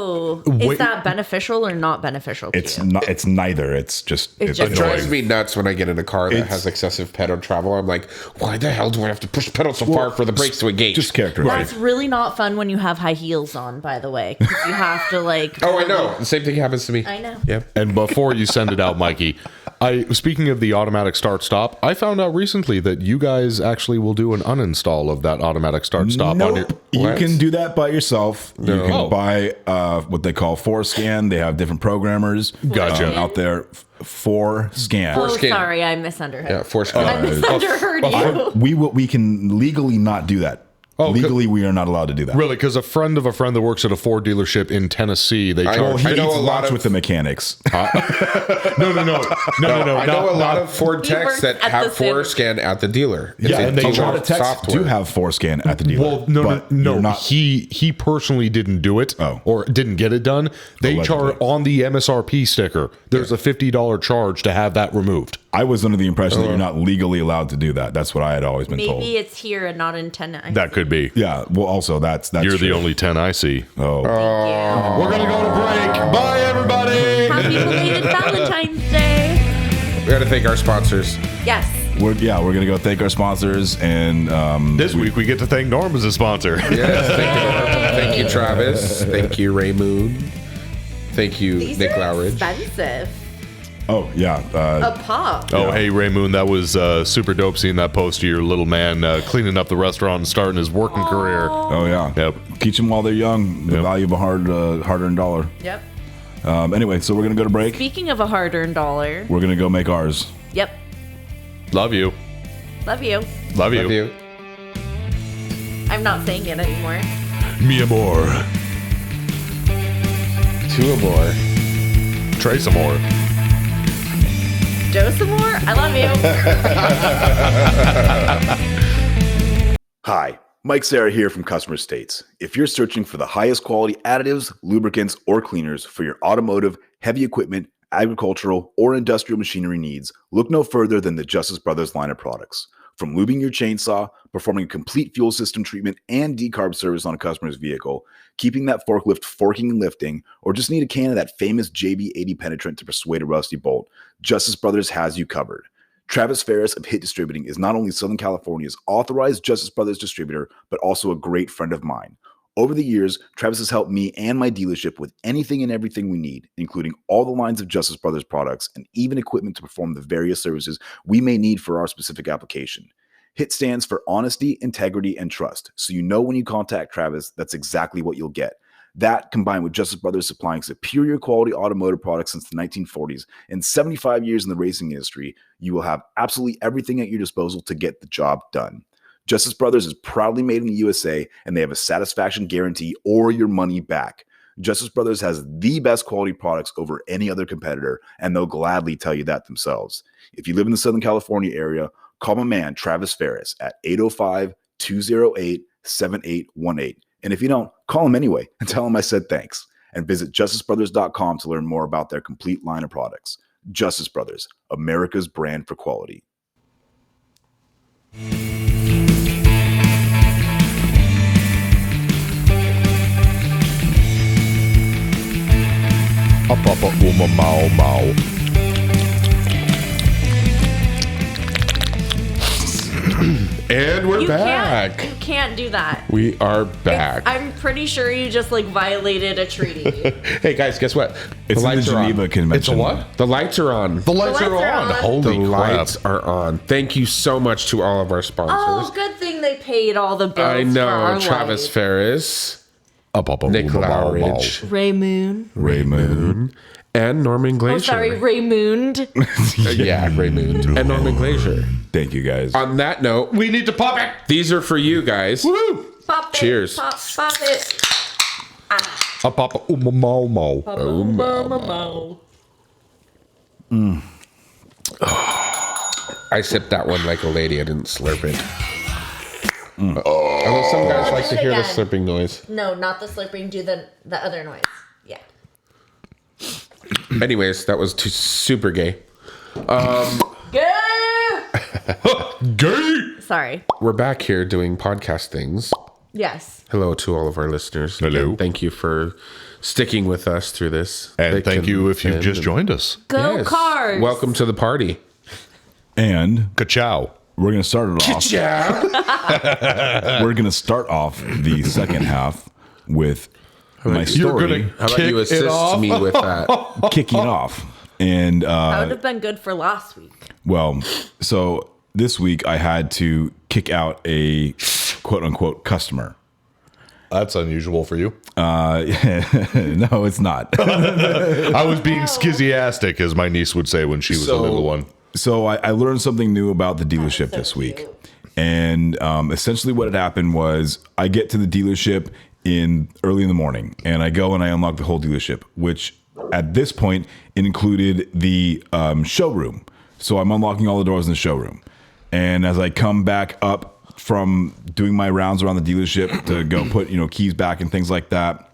Oh, Wait. is that beneficial or not beneficial to It's you? not. It's neither. It's just. It's just- It drives annoying. me nuts when I get in a car that It's- has excessive pedal travel. I'm like, why the hell do I have to push the pedal so far for the brakes to engage? Just character. That's really not fun when you have high heels on, by the way. 'Cause you have to Oh, I know. The same thing happens to me. I know. Yep. and before you send it out, Mikey, speaking of the automatic start stop, I found out recently that you guys actually will do an uninstall of that automatic start stop on your. Nope. You What? can do that by yourself. You Oh. can buy what they call Forescan. They have different programmers Gotcha. out there. Forescan. Oh, Skin. sorry, I misunderstood. Yeah, force I misunderheard you. We can legally not do that. Legally, we are not allowed to do that. Really, because a friend of a friend that works at a Ford dealership in Tennessee, they charge. I know Eats a lot lunch of with the mechanics. No. I know a lot of Ford He techs works that at have the same- ForeScan at the dealer. It's Yeah, a and a dealer lot of techs software. do have ForeScan at the dealer. Well, but no. you're not- He personally didn't do it, or didn't get it done. They Allegedly. charge on the MSRP sticker. There's a $50 charge to have that removed. I was under the impression that you're not legally allowed to do that. That's what I had always been told. Maybe it's here and not in Tennessee. That could be. Yeah. Well, also that's You're the true. only 10 I see. Oh, We're gonna go to break. Bye, everybody. Happy belated Valentine's Day. We got to thank our sponsors. Yes. we're gonna go thank our sponsors, and This week we get to thank Norm as a sponsor. Yes, thank you, Travis. Thank you, Ray Moon. Thank you, These Nick are Lowridge. expensive. oh yeah, A pop. Oh, hey, Ray Moon, that was super dope seeing that post of your little man cleaning up the restaurant and starting his working career. oh yeah. Yep. Teach them while they're young the value of a hard-earned dollar. Yep. Anyway, so we're gonna go to break. Speaking of a hard-earned dollar. We're gonna go make ours. Yep. Love you. Love you. Love you. Love you. I'm not saying it anymore. Mi amor. Two or more. Tray some more. Joe some more? I love you. Hi, Mike Sarah here from Customer States. If you're searching for the highest quality additives, lubricants, or cleaners for your automotive, heavy equipment, agricultural, or industrial machinery needs, look no further than the Justice Brothers line of products. From lubing your chainsaw, performing a complete fuel system treatment and decarb service on a customer's vehicle, keeping that forklift forking and lifting, or just need a can of that famous JB80 penetrant to persuade a rusty bolt, Justice Brothers has you covered. Travis Ferris of Hit Distributing is not only Southern California's authorized Justice Brothers distributor, but also a great friend of mine. Over the years, Travis has helped me and my dealership with anything and everything we need, including all the lines of Justice Brothers products and even equipment to perform the various services we may need for our specific application. HIT stands for honesty, integrity, and trust. So you know when you contact Travis, that's exactly what you'll get. That, combined with Justice Brothers supplying superior quality automotive products since the 1940s and 75 years in the racing industry, you will have absolutely everything at your disposal to get the job done. Justice Brothers is proudly made in the USA, and they have a satisfaction guarantee or your money back. Justice Brothers has the best quality products over any other competitor, and they'll gladly tell you that themselves. If you live in the Southern California area, call my man Travis Ferris at 805-208-7818. And if you don't, call him anyway and tell him I said thanks. And visit justicebrothers.com to learn more about their complete line of products. Justice Brothers, America's brand for quality. Mau. And we're back. You can't do that. We are back. I'm pretty sure you just violated a treaty. Hey guys, guess what? It's in the Geneva Convention. It's a what? The lights are on. The lights are on. Holy The crap. lights are on. Thank you so much to all of our sponsors. Oh, good thing they paid all the bills. I For know our Travis life. Ferris, Nick Lowridge, Ray Moon. and Norman Glacier. Oh, sorry, Raymond. Yeah, Raymond. And Norman Glacier. Thank you guys. On that note, we need to pop it. These are for you guys. Woo! Pop it. Cheers. Pop it. Mau. I sipped that one like a lady. I didn't slurp it. Although some guys like to hear the Again. slurping noise. No, not the slurping. Do the other noise. Yeah. Anyways, that was super gay. Gay. Sorry. We're back here doing podcast things. Yes. Hello to all of our listeners. Hello. Thank you for sticking with us through this. And thick thank you if you've thin just and- joined us. Go Yes. Cards. Welcome to the party. And Ka-chow. we're going to start it off. Yeah. We're going to start off the second half with my story How about you assist me with that? kicking off. And That would have been good for last week. well, so this week I had to kick out a quote unquote customer. That's unusual for you. No, it's not. I was being skizzyastic, as my niece would say when she was a little one. So I learned something new about the dealership this week. And essentially what had happened was I get to the dealership early in the morning, and I go and I unlock the whole dealership, which at this point it included the showroom. So I'm unlocking all the doors in the showroom. And as I come back up from doing my rounds around the dealership to go put, keys back and things like that,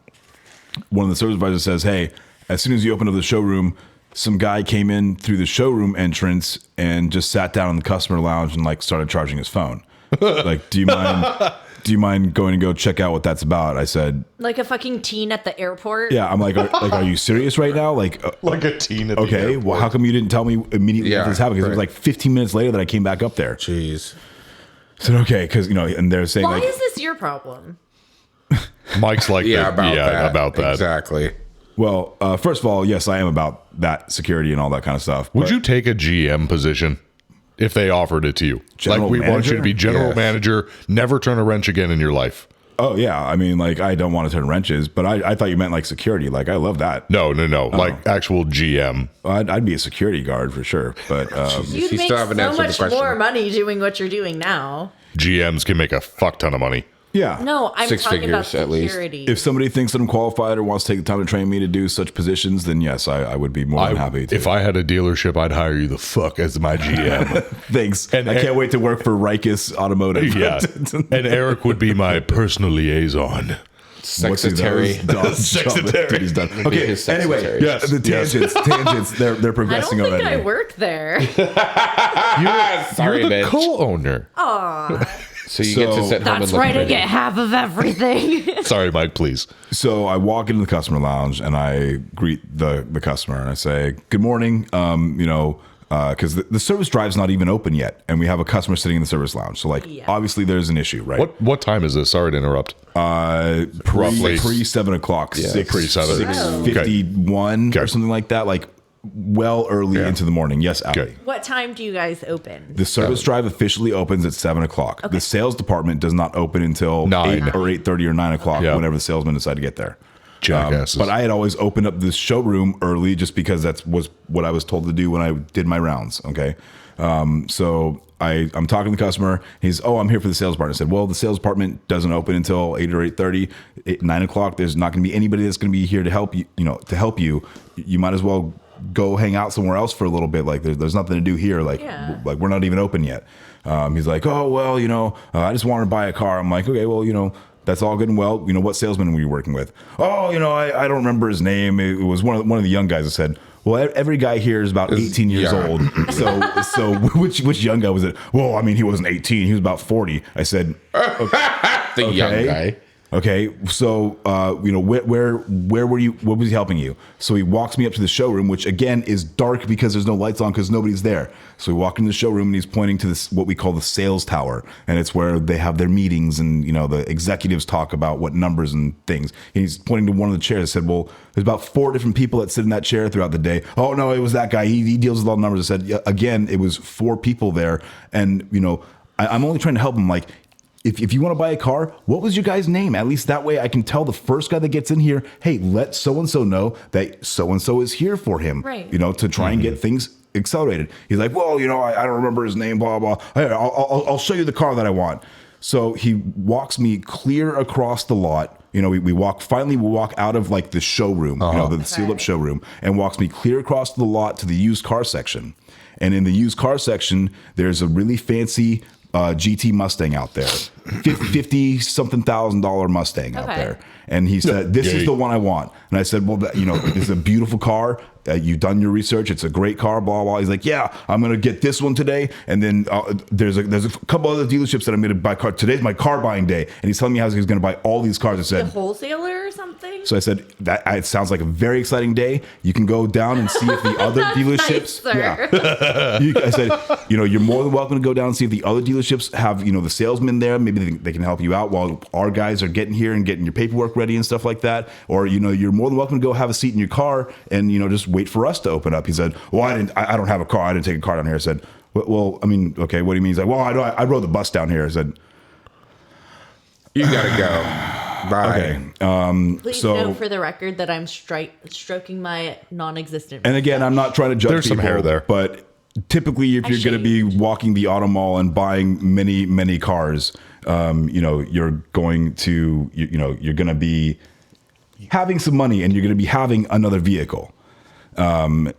one of the service advisors says, hey, as soon as you open up the showroom, some guy came in through the showroom entrance and just sat down in the customer lounge and like started charging his phone. Like, do you mind going and go check out what that's about? I said, like a fucking teen at the airport. yeah. I'm like, are you serious right now? Like a teen at the okay, airport. well, how come you didn't tell me immediately Yeah, this happened? Because it was right. like 15 minutes later that I came back up there. Jeez. I said, okay, because, and they're saying Why like, is this your problem? Mike's like, Yeah, about that. that. Exactly. well, first of all, yes, I am about that security and all that kind of stuff. Would but- you take a GM position if they offered it to you? General we want you manager? to be general Yes. manager, never turn a wrench again in your life. Oh yeah, I mean, like I don't want to turn wrenches, but I thought you meant like security. Like I love that. No. Like actual GM. I'd be a security guard for sure. But You'd You make still haven't so answered the much question. more money doing what you're doing now. GMs can make a fuck ton of money. yeah, No, I'm Six talking about figures, at least. security. if somebody thinks that I'm qualified or wants to take the time to train me to do such positions, then yes, I would be more than happy to. If I had a dealership, I'd hire you the fuck as my GM. Thanks. And- I can't wait to work for Rikus Automotive. Yeah. And Eric would be my personal liaison. Secretary. Secretary. Okay. his Anyway, secretary. Yes. the tangents. They're I don't progressing think already. I work there. Sorry, You're the bitch. co-owner. So you get to So- sit home and That's look right, I pretty. get half of everything. Sorry, Mike, please. So I walk into the customer lounge and I greet the customer and I say, "Good morning." Because the service drive's not even open yet, and we have a customer sitting in the service lounge. So like, obviously, there's an issue, right? What time is this? Sorry to interrupt. Roughly. pre 7 o'clock, Yeah, pre-7. 6:51 Okay. or something like that. Like well early into the morning. Yes, Abby. Okay. What time do you guys open? The service drive officially opens at 7 o'clock. The sales department does not open until 9 8 or 8:30 or 9 o'clock. Yeah. Whenever the salesmen decide to get there. Jackasses. But I had always opened up this showroom early just because was what I was told to do when I did my rounds. Okay. So I'm talking to the customer. He's, I'm here for the sales department. I said, well, the sales department doesn't open until 8 or 8:30, 9 o'clock. There's not going to be anybody that's going to be here to help you, You might as well go hang out somewhere else for a little bit. Like there's nothing to do here. Like we're not even open yet. He's like, oh, well, I just wanted to buy a car. I'm like, okay, well, that's all good and well. What salesman were you working with? Oh, I don't remember his name. It was one of the young guys that said, well, every guy here is about 18 years yeah. old. So which young guy was it? Well, I mean, he wasn't 18. He was about 40. I said, The young guy. okay, so where were you? What was he helping you? So he walks me up to the showroom, which again is dark because there's no lights on because nobody's there. So we walk into the showroom and he's pointing to this what we call the sales tower, and it's where they have their meetings and the executives talk about what numbers and things. And he's pointing to one of the chairs. I said, well, there's about 4 different people that sit in that chair throughout the day. Oh no, it was that guy. He deals with all the numbers. I said, yeah, again, it was 4 people there, and I'm only trying to help him. Like, if you want to buy a car, what was your guy's name? At least that way I can tell the first guy that gets in here, hey, let so-and-so know that so-and-so is here for him, Right. To try and get things accelerated. He's like, well, I don't remember his name, blah, blah. Hey, I'll show you the car that I want. So he walks me clear across the lot. We walk out of like the showroom, the sealed up showroom, and walks me clear across the lot to the used car section. And in the used car section, there's a really fancy GT Mustang out there, $50-something thousand Mustang out there. And he said, this is the one I want. And I said, well, it's a beautiful car. You've done your research. It's a great car, blah, blah. He's like, yeah, I'm going to get this one today. And then there's a couple other dealerships that I'm going to buy car. Today's my car buying day. And he's telling me how he's going to buy all these cars. I A said, wholesaler or something? so I said, it sounds like a very exciting day. You can go down and see if the other dealerships. Nicer. I said, you're more than welcome to go down and see if the other dealerships have, the salesmen there. Maybe they can help you out while our guys are getting here and getting your paperwork ready and stuff like that. Or, you're more than welcome to go have a seat in your car and, just wait for us to open up. He said, well, I don't have a car. I didn't take a car down here. I said, well, I mean, okay, what do you mean? He's like, well, I rode the bus down here. I said, You gotta go. Bye. okay. Please so- note for the record that I'm stroking my non-existent. And again, I'm not trying to judge There's some people, hair there. but typically, if you're going to be walking the auto mall and buying many cars, you're going to you're going to be having some money and you're going to be having another vehicle.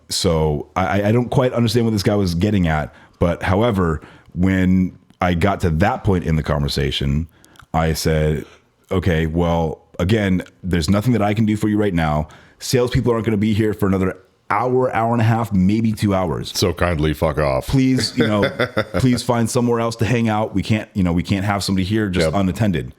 So I don't quite understand what this guy was getting at, but however, when I got to that point in the conversation, I said, okay, well, again, there's nothing that I can do for you right now. Salespeople aren't going to be here for another hour and a half, maybe 2 hours. So kindly fuck off. Please, please find somewhere else to hang out. We can't have somebody here just unattended.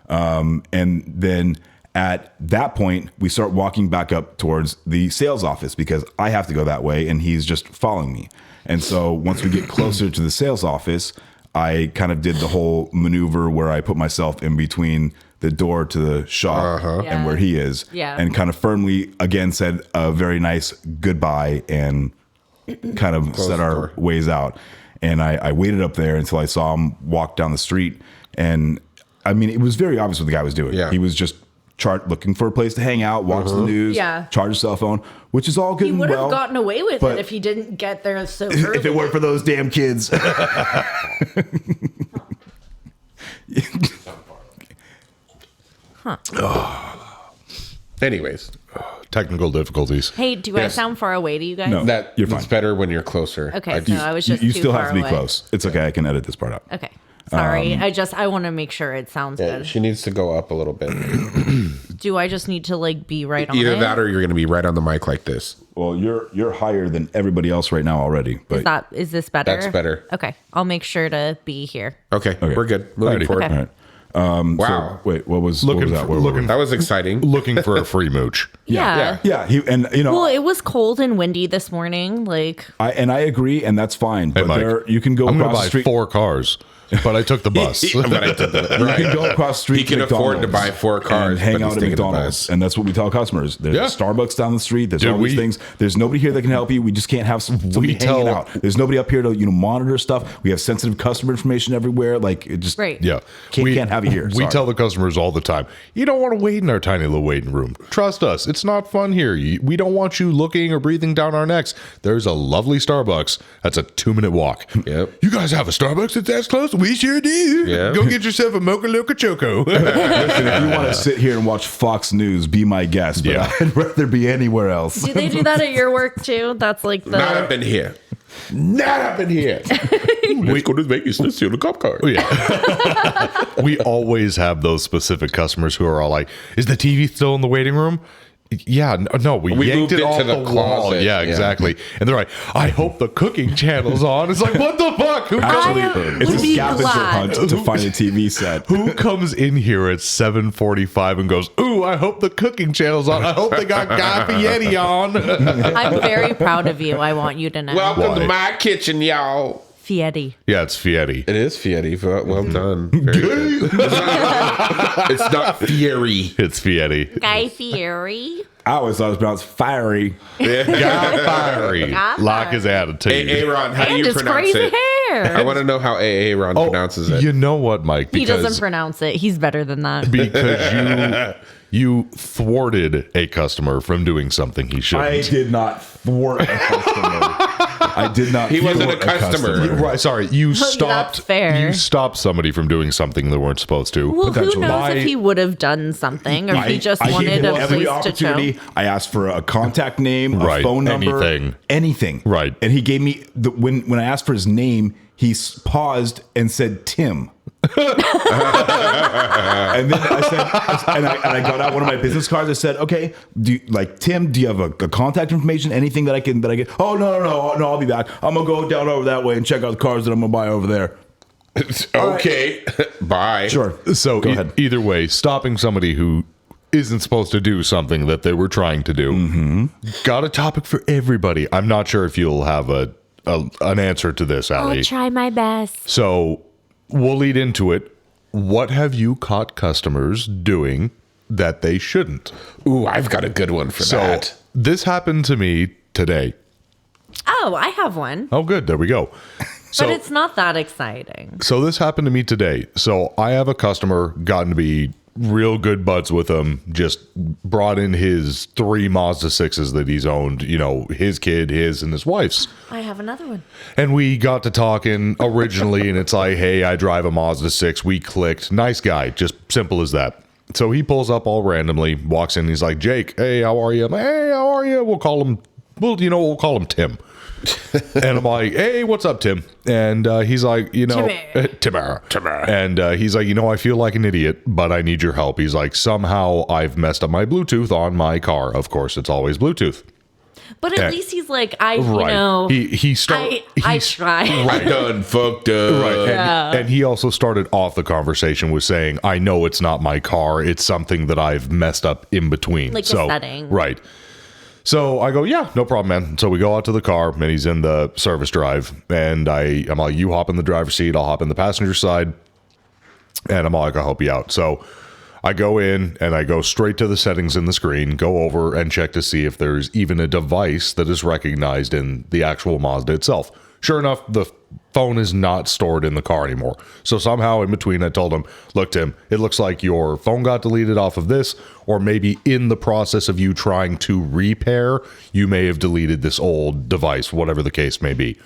And then at that point, we start walking back up towards the sales office because I have to go that way and he's just following me. And so once we get closer to the sales office, I kind of did the whole maneuver where I put myself in between the door to the shop and where he is, and kind of firmly again said a very nice goodbye and kind of set our ways out. And I waited up there until I saw him walk down the street. And I mean, it was very obvious what the guy was doing. Yeah. He was just looking for a place to hang out, watch the news, charge his cell phone, which is all good He and would well. have gotten away with it if he didn't get there so early. If it weren't for those damn kids. Anyways, Technical difficulties. Hey, do I sound far away to you guys? No. you're fine. It's better when you're closer. Okay, so I was just you too still far have to be away. close. It's okay. I can edit this part out. Okay. Sorry. I want to make sure it sounds good. She needs to go up a little bit. Do I just need to be right on Either it? that or you're going to be right on the mic like this. Well, you're higher than everybody else right now already. But Is this better? That's better. Okay. I'll make sure to be here. Okay, we're good. Moving Alrighty. forward. Okay. all right. Wow. So, wait, what was Looking that? for- looking- That was exciting. Looking for a free mooch. Yeah. Yeah, Well, it was cold and windy this morning. I agree, and that's fine. But Mike, you can go I'm going across to the buy street. 4 cars, but I took the bus. But I did that. You Right. can go across the street. He can to afford to McDonald's buy 4 cars, and hang but out he's at taking the McDonald's, bus. and that's what we tell customers. There's Yeah. a Starbucks down the street. There's Dude, all these things. There's nobody here that can help you. We just can't have somebody hanging out. There's nobody up here to monitor stuff. We have sensitive customer information everywhere. It just Right. Yeah. can't have you here. We Sorry. tell the customers all the time, you don't want to wait in our tiny little waiting room. Trust us. It's not fun here. We don't want you looking or breathing down our necks. There's a lovely Starbucks. That's a 2-minute walk. Yep. You guys have a Starbucks that's that close? We sure do. Yeah. Go get yourself a Mocha Loca Choco. Listen, if you want to sit here and watch Fox News, be my guest. But Yeah. I'd rather be anywhere else. Do they do that at your work too? That's like the. Not up in here. Not up in here. Let's go to Vegas. Let's steal a cop car. Oh, yeah. We always have those specific customers who are all like, is the TV still in the waiting room? Yeah, no, we moved yanked it it off to the the wall. closet. Yeah, Yeah. exactly. And they're like, I hope the cooking channel's on. It's like, what the fuck? Who Actually, comes, it's would a be scavenger glad. hunt to find a TV set. who comes in here at 7:45 and goes, ooh, I hope the cooking channel's on. I hope they got Guy Fieri on. I'm very proud of you. I want you to know. Welcome to Why? my kitchen, y'all. Fieri. Yeah, it's Fieri. It is Fieri. Well done. Very good. It's not Fieri. It's Fieri. Guy Fieri. I always thought it was pronounced fiery. Guy Fieri. Guy Lock his attitude. Hey, Aaron, how do And you his pronounce crazy it? hair. I want to know how Aaron pronounces it. You know what, Mike? He doesn't pronounce it. He's better than that. Because you thwarted a customer from doing something he shouldn't. I did not thwart a customer. I did not. He wasn't a thwart customer. Right, sorry, you stopped. that's fair. You stopped somebody from doing something they weren't supposed to. Well, who Potentially. knows if he would have done something or if he just I wanted gave a him every place to chill. opportunity. I asked for a contact name, Right, a phone number, anything. Right. And he gave me when I asked for his name, he paused and said Tim. And then I said, and I got out one of my business cards. I said, "Okay, Tim? Do you have a contact information? Anything that I can get? Oh no, I'll be back. I'm gonna go down over that way and check out the cars that I'm gonna buy over there." Okay. Bye. Sure. So Go ahead. either way, stopping somebody who isn't supposed to do something that they were trying to do. Got a topic for everybody. I'm not sure if you'll have an answer to this, Allie. I'll try my best. So we'll lead into it. What have you caught customers doing that they shouldn't? Ooh, I've got a good one for So that. this happened to me today. Oh, I have one. Oh, good. There we go. So, But it's not that exciting. so this happened to me today. So I have a customer, gotten to be real good buds with him. Just brought in his 3 Mazda 6s that he's owned, his kid, his, and his wife's. I have another one. And we got to talking originally, and it's like, hey, I drive a Mazda 6. We clicked. Nice guy. Just simple as that. So he pulls up all randomly, walks in, and he's like, Jake, hey, how are you? I'm like, hey, how are you? We'll call him Tim. And I'm like, hey, what's up, Tim? And he's like, Timmer. And he's like, I feel like an idiot, but I need your help. He's like, somehow I've messed up my Bluetooth on my car. Of course, it's always Bluetooth. But at least he's like, I tried. I done fucked up. Right. And he also started off the conversation with saying, I know it's not my car. It's something that I've messed up in between. Like a setting. Right. So I go, yeah, no problem, man. So we go out to the car, and he's in the service drive. And I'm like, you hop in the driver's seat. I'll hop in the passenger side. And I'm like, I'll help you out. So I go in, and I go straight to the settings in the screen, go over and check to see if there's even a device that is recognized in the actual Mazda itself. Sure enough, the phone is not stored in the car anymore. So somehow in between, I told him, look, Tim, it looks like your phone got deleted off of this, or maybe in the process of you trying to repair, you may have deleted this old device, whatever the case may be.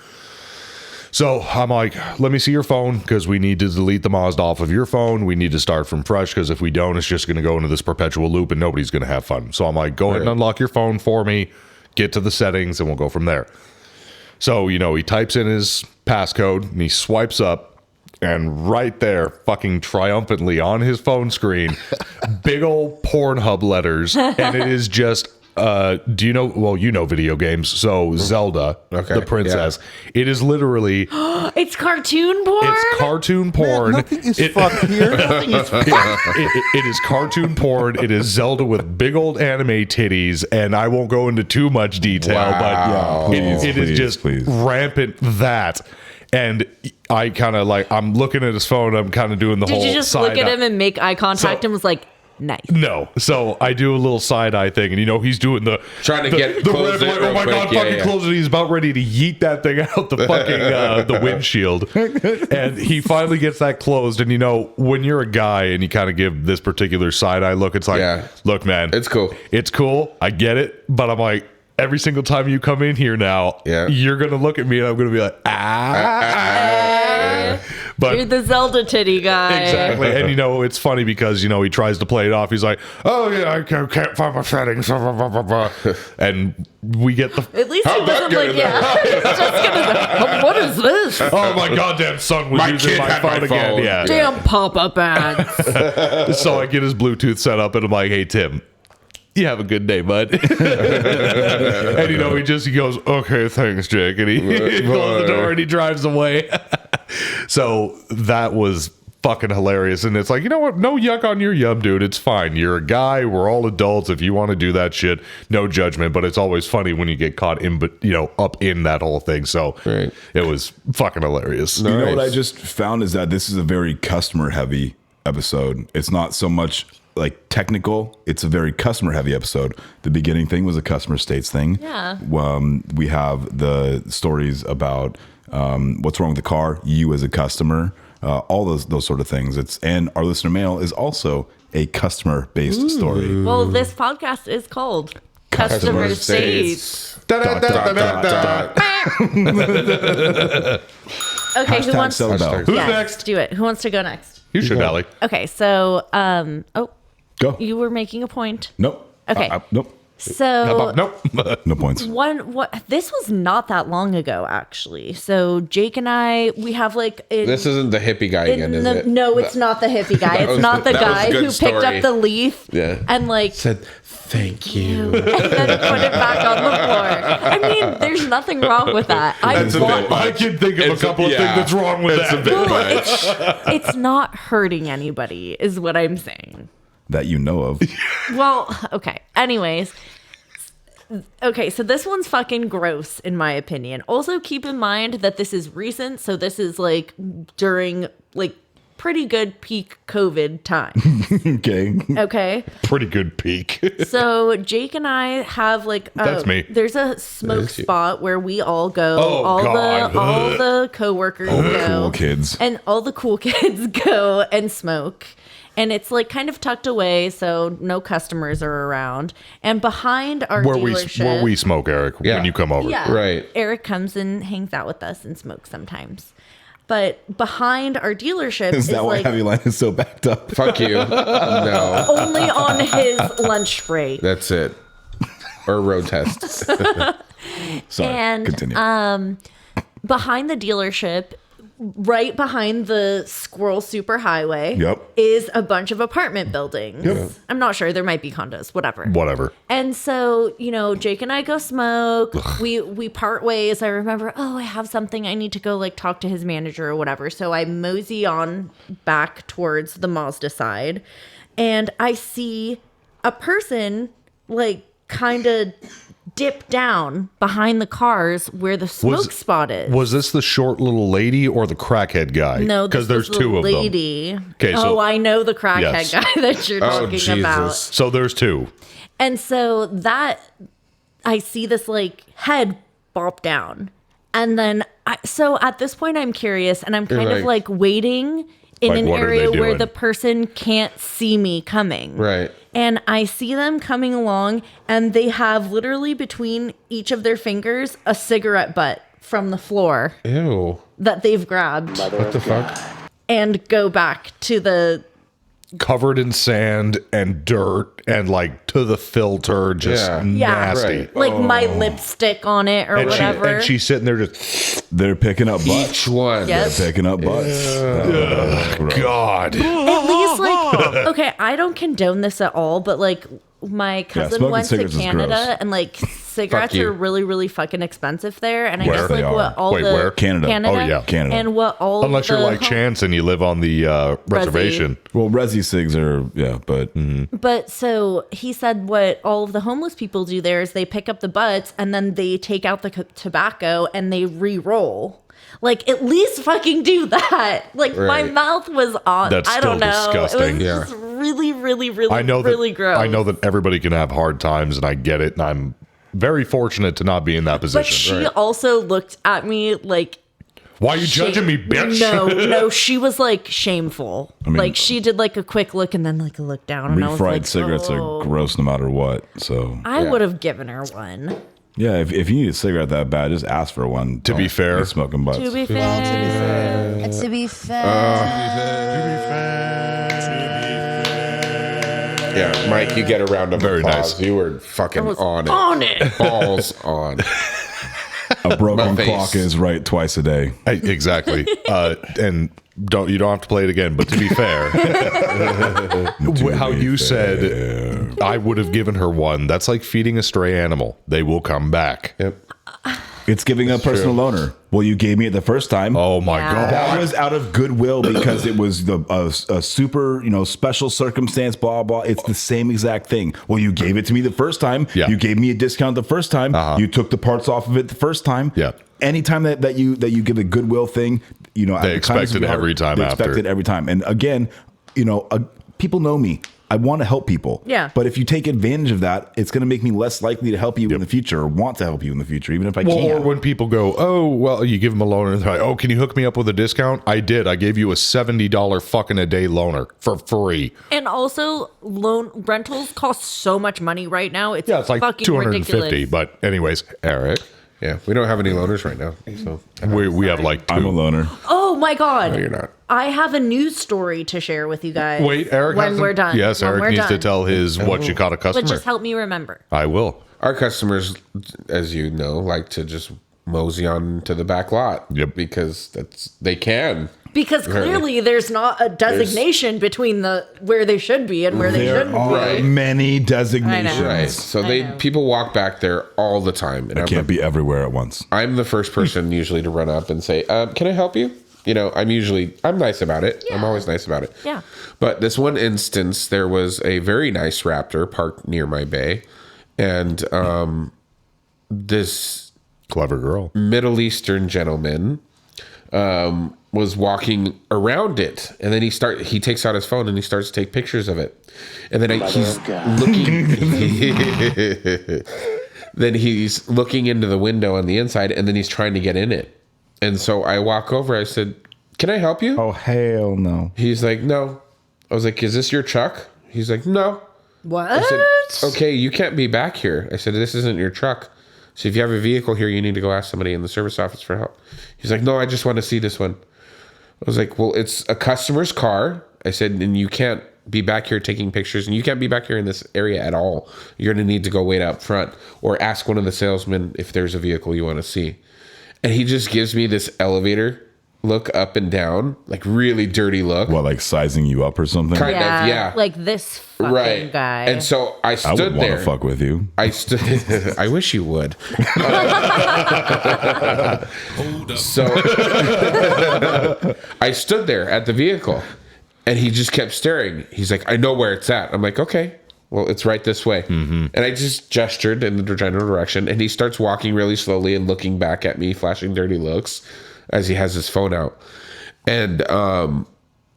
So I'm like, let me see your phone, because we need to delete the Mazda off of your phone. We need to start from fresh, because if we don't, it's just going to go into this perpetual loop and nobody's going to have fun. So I'm like, go ahead and unlock your phone for me, get to the settings, and we'll go from there. So, he types in his passcode, and he swipes up, and right there, fucking triumphantly on his phone screen, big old Pornhub letters, and it is just, do you know, well, video games, so Zelda, the princess, it is literally... It's cartoon porn? It's cartoon porn. Man, nothing is fucked here. Nothing is fucked. It is cartoon porn. It is Zelda with big old anime titties, and I won't go into too much detail, but it is just rampant that. And I kind of I'm looking at his phone. I'm kind of doing the whole. Did you just look at him and make eye contact and was like, nice? No. So I do a little side eye thing, and he's doing the trying to get close it. Oh my god! Fucking close it! He's about ready to yeet that thing out the fucking the windshield, and he finally gets that closed. And when you're a guy and you kind of give this particular side eye look, it's like, look, man, it's cool. It's cool. I get it, but I'm like, every single time you come in here now, you're gonna look at me, and I'm gonna be like, But you're the Zelda titty guy. Exactly. And it's funny because he tries to play it off. He's like, oh yeah, I can't find my settings. And we get the at least he wasn't like, it's just gonna what is this? Oh my goddamn son was using my phone again. Yeah. Damn pop-up ads. So I get his Bluetooth set up, and I'm like, hey Tim, you have a good day, bud. And he goes, okay, thanks, Jake. And he closes the door and he drives away. So that was fucking hilarious. And it's like, you know what? No yuck on your yum, dude. It's fine. You're a guy. We're all adults. If you want to do that shit, no judgment. But it's always funny when you get caught in, up in that whole thing. So it was fucking hilarious. You know what I just found is that this is a very customer heavy episode. It's not so much like technical. It's a very customer heavy episode. The beginning thing was a customer states thing. Yeah. We have the stories about what's wrong with the car, you as a customer, all those sort of things. And our listener mail is also a customer based story. Well, this podcast is called Customer States. Okay, who wants Sell Bell. Who's next? Do it. Who wants to go next? You should, Allie. Okay, so Go. you were making a point. Nope. Okay. Nope. So Nope. No points. this was not that long ago, actually. So Jake and I, we have this isn't the hippie guy again, is it? No, it's not the hippie guy. It's not the guy who picked up the leaf and said thank you and then put it back on the floor. I mean, there's nothing wrong with that. I can think of a couple of things that's wrong with that. It's not hurting anybody, is what I'm saying. That you know of. Well, okay. Anyways. Okay, so this one's fucking gross, in my opinion. Also, keep in mind that this is recent, so this is during pretty good peak COVID time. Okay. Pretty good peak. So Jake and I have that's me. There's a smoke spot where we all go. Oh, all God. the coworkers go. Cool kids. And all the cool kids go and smoke. and it's like kind of tucked away, so no customers are around. And behind our Where dealership, we smoke, Eric, Yeah. when you come over. yeah, Right. Eric comes and hangs out with us and smokes sometimes. But behind our dealership Is that why like Heavy Line is so backed up? Fuck you. No, only on his lunch break. that's it. Or road tests. Sorry, And continue. behind the dealership, right behind the Squirrel Superhighway, Yep. is a bunch of apartment buildings. I'm not sure. There might be condos, whatever. And so, Jake and I go smoke. We part ways. I remember, I have something. I need to go like talk to his manager or whatever. So I mosey on back towards the Mazda side, and I see a person like kind of dip down behind the cars where the smoke spot is. Was this the short little lady or the crackhead guy? No, because this there's was the two of them. lady. Okay, so- I know the crackhead Yes. guy that you're Oh, talking about. Jesus. So there's two. And so that I see this like head bop down. And then so at this point I'm curious and I'm kind of like- like waiting in Like, an what are area they where doing? the person can't see me coming. Right. And I see them coming along and they have literally between each of their fingers a cigarette butt from the floor Ew. that they've grabbed What the fuck? and go back to the Covered in sand and dirt and like to the filter, just Yeah. nasty. Right. like my lipstick on it or And, whatever. and she's sitting there just, They're picking up butts. Each one. Yep. They're picking up butts. God. At least like okay, I don't condone this at all, but like my cousin smoking went to cigarettes is Canada gross. and like cigarettes you. are really, really fucking expensive there. And I Where? guess They like what are. all Wait, the where? Canada. Oh, yeah. Canada. And what all Unless you're the like Chance and you live on the reservation. Well, Resi cigs are, but But so he said what all of the homeless people do there is they pick up the butts and then they take out the tobacco and they re-roll. Like, at least fucking do that. Like, my Right. mouth was on. That's I don't still know. disgusting. It was Yeah. just really, really, really, I know really that gross. I know that everybody can have hard times, and I get it. And I'm very fortunate to not be in that But position. she also looked at me like. Why are you judging me, bitch? No, she was like shameful. mean- like she did like a quick look and then like a look down, and I was refried like, cigarettes "Oh." are gross no matter what. So I would have given her one. yeah, if you need a cigarette that bad, just ask for one. To be Don't fair- be smoking butts. To be fair, To be fair. Yeah, Mike, you get a round of Very applause. nice. You were fucking was on it. on it. Balls on. A broken My face. clock is right twice a day. Exactly. And you don't have to play it again. But to be fair, how you said I would have given her one. That's like feeding a stray animal. They will come back. Yep. It's giving a personal loaner. Well, you gave me it the first time. Oh my Yeah. God. That was out of goodwill because it was a super, special circumstance, blah, blah. It's the same exact thing. Well, you gave it to me the first time. Yeah. You gave me a discount the first time. You took the parts off of it the first time. Yeah. Anytime that you give a goodwill thing, They expect it every time They after. expect it every time. And again, people know me. I want to help people. Yeah. But if you take advantage of that, it's going to make me less likely to help you in the future or want to help you in the future, even if I Well, or can't. when people go, oh, well, you give them a loaner, and they're like, oh, can you hook me up with a discount? I did. I gave you a $70 fucking a day loaner for free. And also, loan rentals cost so much money right now. It's Yeah, it's like fucking $250. ridiculous. But anyways, Eric. Yeah, we don't have any loaners right now. So we have like 2. I'm a loner. Oh my god! no, you're not. I have a news story to share with you guys. Wait, Eric when hasn't- we're done. Yes, When Eric we're needs to done. tell his what you caught a But customer. just help me remember. I will. Our customers, as you know, like to just mosey on to the back lot. Yep. Because they can. Because clearly there's not a designation between where they should be and where they There shouldn't are be. many designations. Right. So people walk back there all the time. And I can't be everywhere at once. I'm the first person usually to run up and say, can I help you? I'm nice about it. I'm always nice about it. Yeah. But this one instance, there was a very nice Raptor parked near my bay. And this Clever girl. Middle Eastern gentleman was walking around it, and then he takes out his phone and he starts to take pictures of it, and then he's looking. Then he's looking into the window on the inside, and then he's trying to get in it. And so I walk over. I said, "Can I help you?" Oh, hell no. He's like, "No." I was like, is this your truck? He's like, no. What? I said, okay, you can't be back here. I said, this isn't your truck. So if you have a vehicle here, you need to go ask somebody in the service office for help. He's like, no, I just want to see this one. I was like, well, it's a customer's car. I said, and you can't be back here taking pictures, and you can't be back here in this area at all. You're going to need to go wait up front or ask one of the salesmen if there's a vehicle you want to see. And he just gives me this elevator look up and down, like really dirty look. What, like sizing you up or something? Kind of, yeah. Like this fucking Right. guy. And so I I stood would want there. to fuck with you. I stood. I wish you would. So I stood there at the vehicle, and he just kept staring. He's like, "I know where it's at." I'm like, "Okay, well, it's right this way." And I just gestured in the general direction, and he starts walking really slowly and looking back at me, flashing dirty looks as he has his phone out. And oh,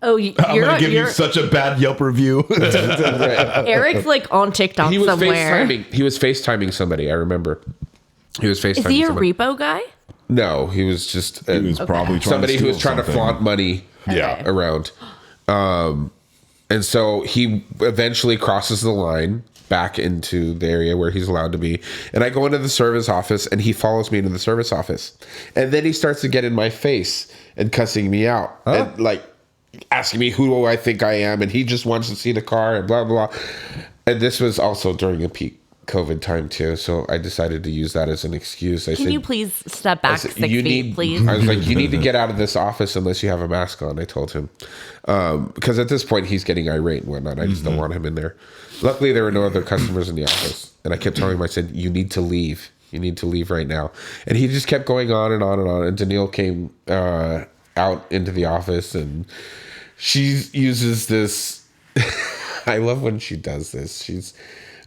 I'm gonna give you such a bad Yelp review. Eric's like on TikTok he was somewhere. He was FaceTiming somebody. I remember. He was FaceTiming. Is he a somebody. repo guy? No, he was just He was probably trying somebody to who was steal trying to something. flaunt money around. And so he eventually crosses the line back into the area where he's allowed to be. And I go into the service office, and he follows me into the service office. And then he starts to get in my face and cussing me out and like asking me who do I think I am. And he just wants to see the car and blah, blah, blah. And this was also during a peak COVID time too. So I decided to use that as an excuse. Can you please step back 6 feet, please? I was like, you need to get out of this office unless you have a mask on. I told him. Because at this point he's getting irate and whatnot. I just don't want him in there. Luckily there were no other customers in the office. And I kept telling him, I said, you need to leave. You need to leave right now. And he just kept going on and on and on. And Danielle came out into the office, and she uses this. I love when she does this. She's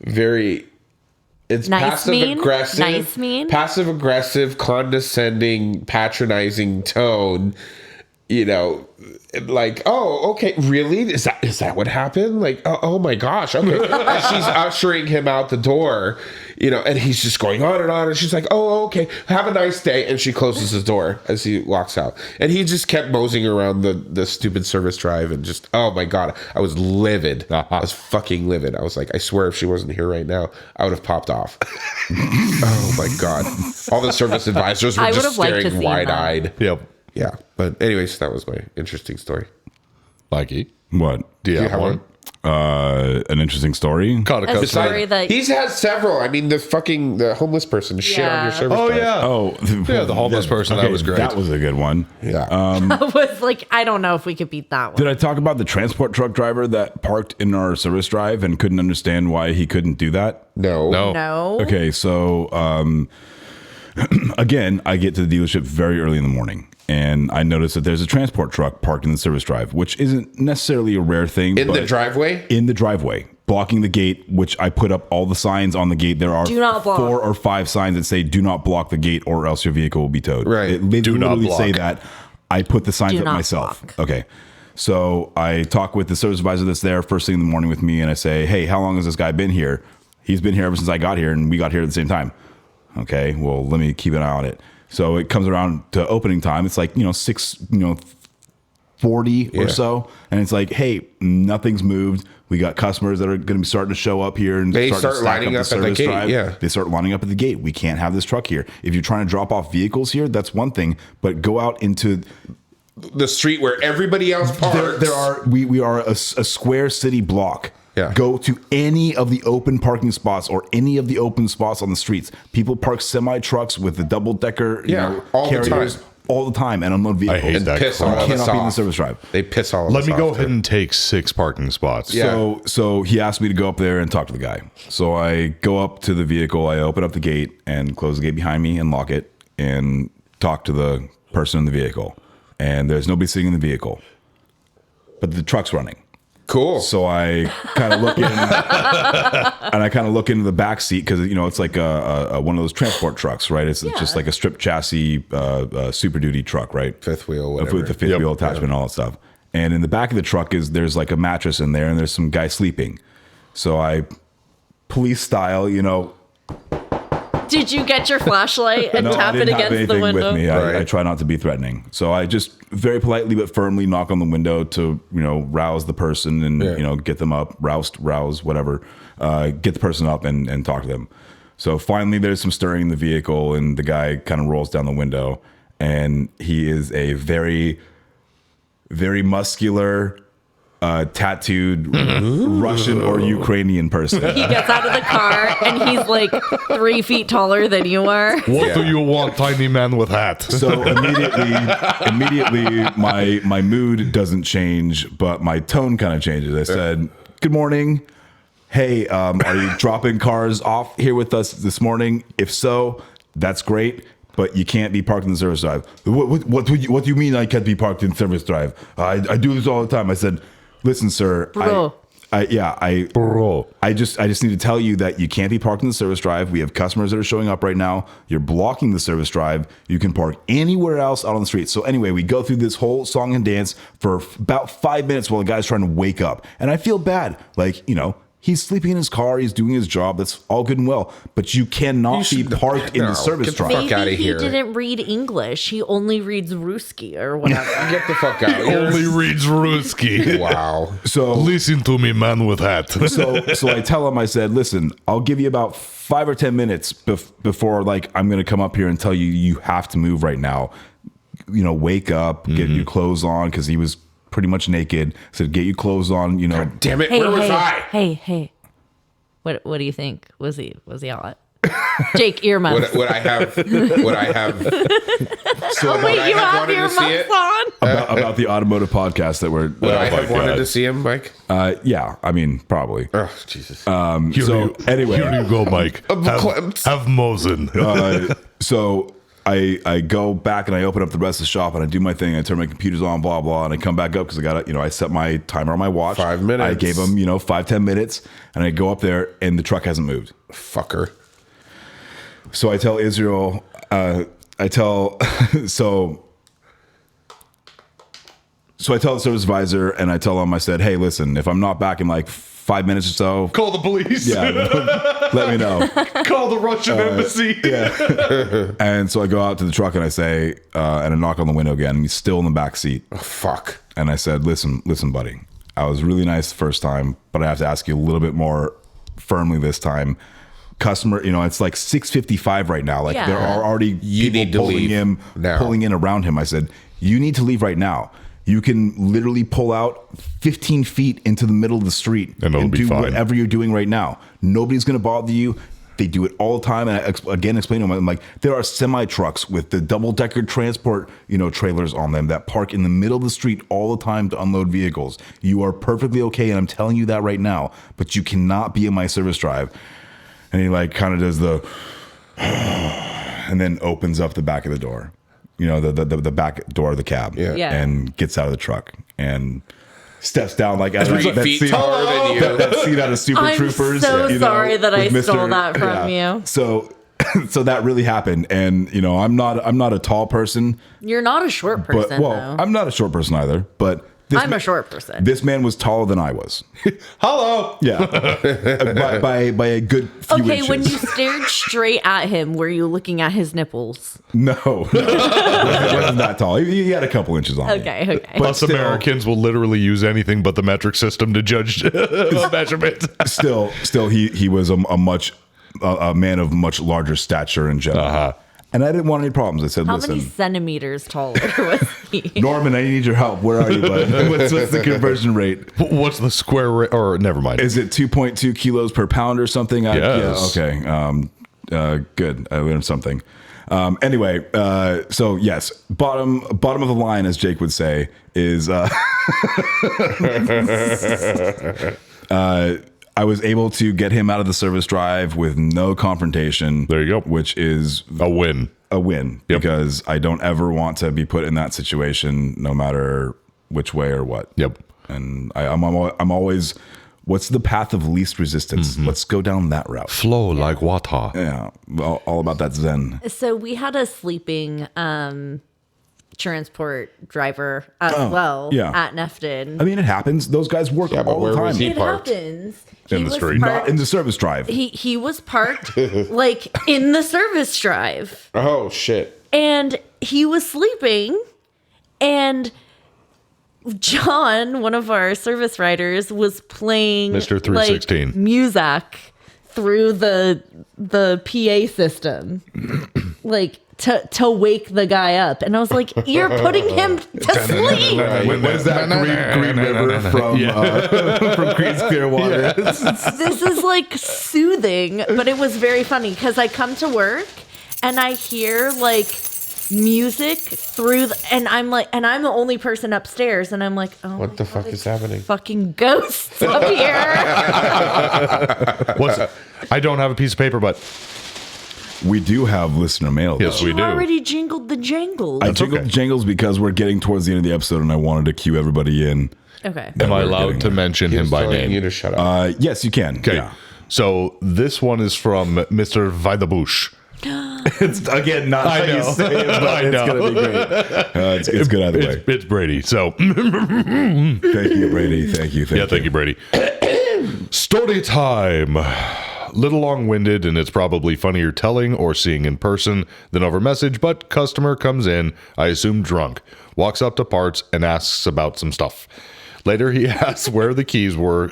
very... It's Nice mean? passive-aggressive, Nice mean? passive-aggressive, condescending, patronizing tone. You know, like, oh, okay, really? Is that what happened? Like, oh my gosh, okay. And she's ushering him out the door, you know, and he's just going on, and she's like, oh, okay, have a nice day. And she closes the door as he walks out. And he just kept moseying around the stupid service drive, and just, oh my God, I was livid. I was fucking livid. I was like, I swear if she wasn't here right now, I would have popped off. Oh my God. All the service advisors were I just would've liked to staring see wide-eyed. Yep. Yeah, but anyways, that was my interesting story. Likey. What? Do you have one? An interesting story. Caught a A customer. story that He's had several. I mean, the homeless person shit on Yeah. your service. Oh, drive. yeah. Oh, Yeah, the homeless person. That was great. That was a good one. Yeah. was like, I don't know if we could beat that one. Did I talk about the transport truck driver that parked in our service drive and couldn't understand why he couldn't do that? No. No. Okay, so again, I get to the dealership very early in the morning, and I notice that there's a transport truck parked in the service drive, which isn't necessarily a rare thing. In the but driveway? in the driveway, blocking the gate, which I put up all the signs on the gate. There are Do not block. 4 or 5 signs that say "Do not block the gate, or else your vehicle will be towed." Right. They Do not literally say block. that. I put the signs Do up not myself. block. Okay. So I talk with the service advisor that's there first thing in the morning with me, and I say, "Hey, how long has this guy been here?" He's been here ever since I got here, and we got here at the same time. Okay, well, let me keep an eye on it. So it comes around to opening time. It's like, 6:40 or so, and it's like, hey, nothing's moved. We got customers that are going to be starting to show up here, and They to start stack lining up at the service gate, drive. yeah. They start lining up at the gate. We can't have this truck here. If you're trying to drop off vehicles here, that's one thing, but go out into The street where everybody else parks. there are we are a square city block. Yeah. Go to any of the open parking spots or any of the open spots on the streets. People park semi trucks with the double decker, all the carriers time. all the time and unload vehicles. hate that piss crap. all of Cannot us be in the off. service drive. They piss all of Let us me go off, ahead too. and take 6 parking spots. Yeah. So he asked me to go up there and talk to the guy. So I go up to the vehicle, I open up the gate and close the gate behind me and lock it and talk to the person in the vehicle. And there's nobody sitting in the vehicle, but the truck's running. Cool. So I kind of look in, and I kind of look into the back seat because it's like a one of those transport trucks, right? It's just like a strip chassis, Super Duty truck, right? Fifth wheel, whatever. with the fifth wheel attachment and all that stuff. And in the back of the truck there's like a mattress in there, and there's some guy sleeping. So I, police style, Did you get your flashlight and No, I tap it didn't have against the anything window? with me. Right. I try not to be threatening. So I just very politely but firmly knock on the window to, rouse the person and, get them up, rouse, whatever. Get the person up and talk to them. So finally there's some stirring in the vehicle and the guy kind of rolls down the window and he is a very, very muscular, tattooed Russian or Ukrainian person. He gets out of the car and he's like 3 feet taller than you are. What do you want, tiny man with hat? So immediately my mood doesn't change, but my tone kind of changes. I said, "Good morning. Hey, are you dropping cars off here with us this morning? If so, that's great. But you can't be parked in the service drive." What do you mean I can't be parked in service drive? I do this all the time. I said, "Listen, sir, Bro. Bro. I just need to tell you that you can't be parked in the service drive. We have customers that are showing up right now. You're blocking the service drive. You can park anywhere else out on the street." So anyway, we go through this whole song and dance for about 5 minutes while the guy's trying to wake up. And I feel bad. Like, he's sleeping in his car. He's doing his job. That's all good and well. But you cannot be parked in the service get the drive. fuck outta Maybe he here. didn't read English. He only reads Ruski or whatever. Get the fuck out. Only reads Ruski. Wow. So Listen to me, man with hat. so I tell him, I said, "Listen, I'll give you about 5 or 10 minutes before I'm going to come up here and tell you have to move right now. Wake up, get your clothes on," because he was pretty much naked. I said, "Get your clothes on." God damn it. Where was I? Hey. What do you think? Was he hot? Jake, earmuffs. Would I have? So Oh wait, you have wanted to see earmuffs it? on? about the automotive podcast that we're Would I have wanted God. to see him, Mike? yeah, I mean, probably. Oh, Jesus. Anyway, Here you go, Mike. Have Mosen. so I go back and I open up the rest of the shop and I do my thing. I turn my computers on, blah, blah. And I come back up because I got to, I set my timer on my watch. 5 minutes. I gave him, 5-10 minutes. And I go up there and the truck hasn't moved. Fucker. So I tell Israel, so I tell the service advisor and I tell him, I said, "Hey, listen, if I'm not back in 5 minutes or so, Call the police. yeah, let me know." Call the Russian embassy. And so I go out to the truck and I say, and I knock on the window again. And he's still in the back seat. Oh, fuck. And I said, listen, buddy, I was really nice the first time, but I have to ask you a little bit more firmly this time. Customer, it's 6:55 right now. Yeah. There are already You people need to leave now. pulling in around him. I said, you need to leave right now. You can literally pull out 15 feet into the middle of the street And it'll be do fine. whatever you're doing right now. Nobody's going to bother you. They do it all the time. And I again explain to them, I'm like, there are semi trucks with the double-decker transport, trailers on them that park in the middle of the street all the time to unload vehicles. You are perfectly okay, and I'm telling you that right now. But you cannot be in my service drive. And he kind of does the, and then opens up the back of the door, the back door of the cab, Yeah. and gets out of the truck and steps down out of 3 that feet seat. taller than you. That scene out of Super I'm Troopers. so sorry that I with stole that from you. So that really happened, and I'm not a tall person, You're not a short but person, though. I'm not a short person either. But I'm a short person. This man was taller than I was. Hello. Yeah, by a good few Okay, inches. when you stared straight at him, were you looking at his nipples? No, he wasn't that tall. He had a couple inches on me. Okay. But Us still- Americans will literally use anything but the metric system to judge a measurement. Still, he was a man of much larger stature in general. And I didn't want any problems. I said, How listen, many centimeters taller was he? Norman, I need your help. Where are you, bud? What's the conversion rate? What's the square rate? Or never mind. Is it 2.2 kilos per pound or something? Yes. Yeah, okay. Good. I learned something. Anyway, so yes, bottom of the line, as Jake would say, is I was able to get him out of the service drive with no confrontation. There you go. Which is A win. Yep. Because I don't ever want to be put in that situation, no matter which way or what. Yep. And I'm always, what's the path of least resistance? Let's go down that route. Flow like water. Yeah, all about that Zen. So we had a sleeping transport driver as yeah. at Nefton. I mean, it happens. Those guys work but all the where time. was he It parked? happens. In the street. Not in the service drive. He was parked like in the service drive, Oh shit. and he was sleeping, and John, one of our service riders, was playing Mr. 316. like, music through the PA system, like to wake the guy up. And I was like, "You're putting him to sleep." What is that? Green River from Creed's Clearwater. This is like soothing, but it was very funny because I come to work and I hear like music through and I'm the only person upstairs, and I'm like, oh, What the fuck is happening? fucking ghosts up here. I don't have a piece of paper, but We do have listener mail. yes, though. we You do. already jingled the jangles. I jingled okay. jingles because we're getting towards the end of the episode, and I wanted to cue everybody in. Okay. Am I we're allowed getting to there. mention He him was by telling name? you to shut up. Yes, you can. Okay. Yeah. So this one is from Mr. Vaidabush. It's again not I how you know. say it, but I it's know. gonna be great. It's good either way. It's Brady. So Thank you, Brady. Thank you. thank you, Brady. Story time. Little long-winded, and it's probably funnier telling or seeing in person than over message, but customer comes in, I assume drunk, walks up to parts and asks about some stuff. Later he asks where the keys were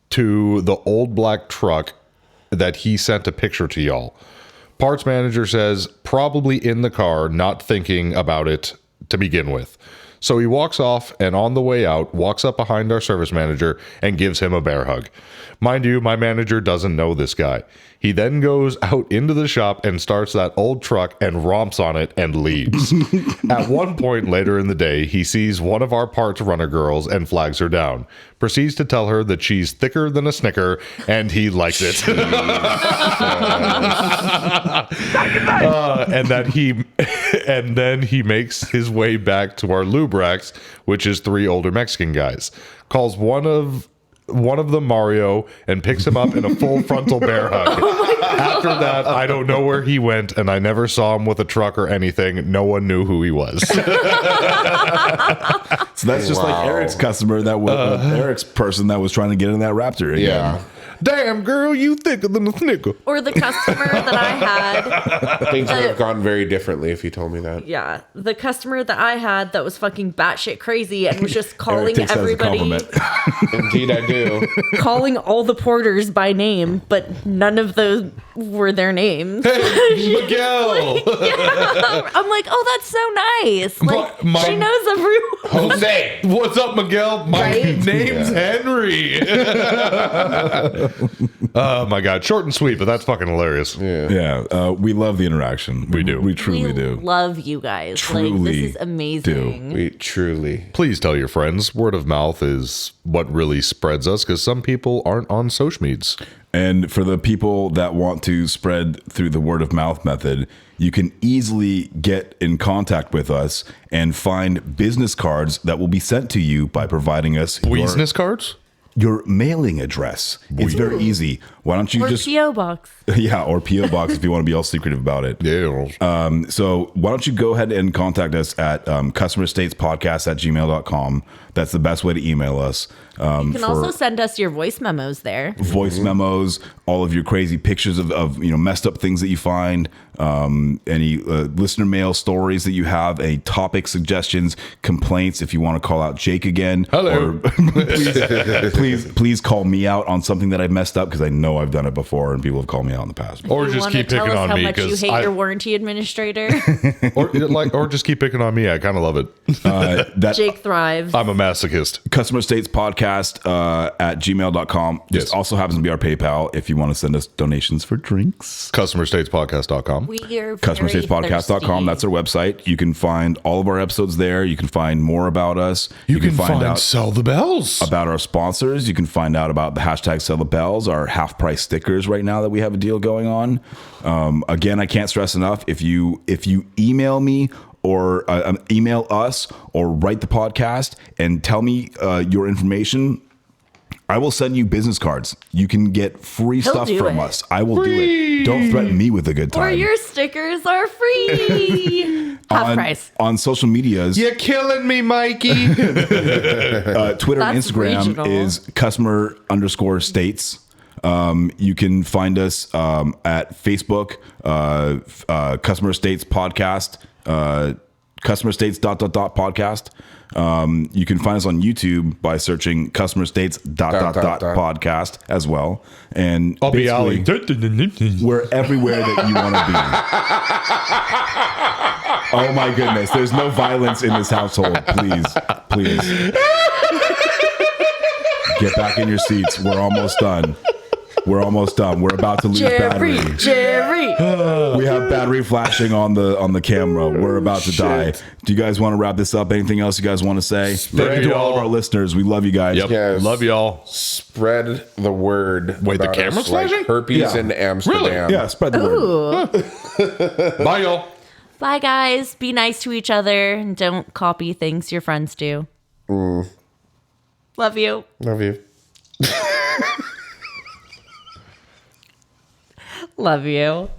to the old black truck that he sent a picture to y'all. Parts manager says probably in the car, not thinking about it to begin with. So he walks off, and on the way out, walks up behind our service manager and gives him a bear hug. Mind you, my manager doesn't know this guy. He then goes out into the shop and starts that old truck and romps on it and leaves. At one point later in the day, he sees one of our parts runner girls and flags her down. Proceeds to tell her that she's thicker than a Snicker and he likes it. And then he makes his way back to our Lubrax, which is 3 older Mexican guys. Calls one of them Mario and picks him up in a full frontal bear hug. After that, I don't know where he went, and I never saw him with a truck or anything. No one knew who he was. So that's just like Wow. Eric's customer that was Eric's person that was trying to get in that Raptor again. Yeah. Damn, girl, you thicker than a Snicker. Or the customer that I had. Things would have gone very differently if you told me that. Yeah, the customer that I had that was fucking batshit crazy and was just calling takes that as a everybody, compliment. Indeed, I do. calling all the porters by name, but none of those were their names. Miguel. I'm like, oh, that's so nice. Like, My- she knows everyone. Jose. What's up, Miguel? My Right? name's Henry. Oh my god, short and sweet, but that's fucking hilarious. Yeah, we love the interaction. We do. We truly We do. love you guys. Like, Truly this is amazing. We truly. Please tell your friends. Word of mouth is what really spreads us because some people aren't on social medias. And for the people that want to spread through the word of mouth method, you can easily get in contact with us and find business cards that will be sent to you by providing us Business cards? your mailing address. It's very easy. Why don't you Or just P.O. Box. yeah, or PO box if you want to be all secretive about it. Yeah. So why don't you go ahead and contact us at customerstatespodcast@gmail.com. That's the best way to email us. You can also send us your voice memos there. Voice memos, all of your crazy pictures of messed up things that you find, any listener mail stories that you have, any topic suggestions, complaints. If you want to call out Jake again, Hello. or please call me out on something that I've messed up because I know I've done it before and people have called me out in the past. Or You just wanna keep tell picking us on how me much you because hate your warranty administrator. or just keep picking on me. I kind of love it. That Jake thrives. I'm a masochist. Customer States Podcast at gmail.com. This Yes. also happens to be our PayPal if you want to send us donations for drinks. CustomerStatesPodcast.com. We are CustomerStatesPodcast.com. That's our website. You can find all of our episodes there. You can find more about us. You can find out Sell the Bells. about our sponsors. You can find out about the hashtag Sell the Bells, our half price stickers right now that we have a deal going on. Again, I can't stress enough. If you email me or email us or write the podcast and tell me your information, I will send you business cards. You can get free He'll stuff do from it. us. I will do it. Don't threaten me with a good Or time. your stickers are free. Half price. On social medias, You're killing me, Mikey. Twitter and That's Instagram regional. is customer_states. You can find us at Facebook, Customer States Podcast, Customer States ... podcast. You can find us on YouTube by searching Customer States ... podcast as well. And I'll be basically, Ali. we're everywhere that you want to be. Oh my goodness, there's no violence in this household. Please. Get back in your seats. We're almost done. We're about to lose battery. Jerry. We have battery flashing on the camera. We're about to die. Do you guys want to wrap this up? Anything else you guys want to say? Thank you to all of our listeners. We love you guys. Yep. Yes. Love y'all. Spread the word. Wait, the about camera's us like flashing? herpes Yeah. in Amsterdam. Yeah, spread the word. Ooh. Bye, y'all. Bye, guys. Be nice to each other and don't copy things your friends do. Love you. Love you. Love you.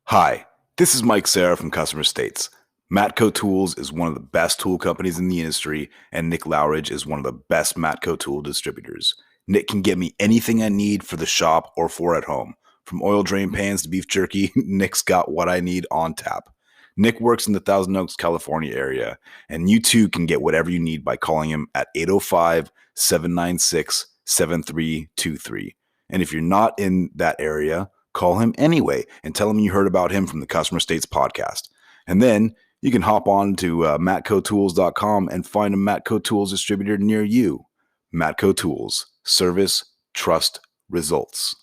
Hi, this is Mike Sarah from Customer States. Matco Tools is one of the best tool companies in the industry, and Nick Lowridge is one of the best Matco tool distributors. Nick can get me anything I need for the shop or for at home. From oil drain pans to beef jerky, Nick's got what I need on tap. Nick works in the Thousand Oaks, California area, and you too can get whatever you need by calling him at 805-796-7323. And if you're not in that area, call him anyway and tell him you heard about him from the Customer States podcast. And then you can hop on to matcotools.com and find a Matco Tools distributor near you. Matco Tools. Service, trust, results.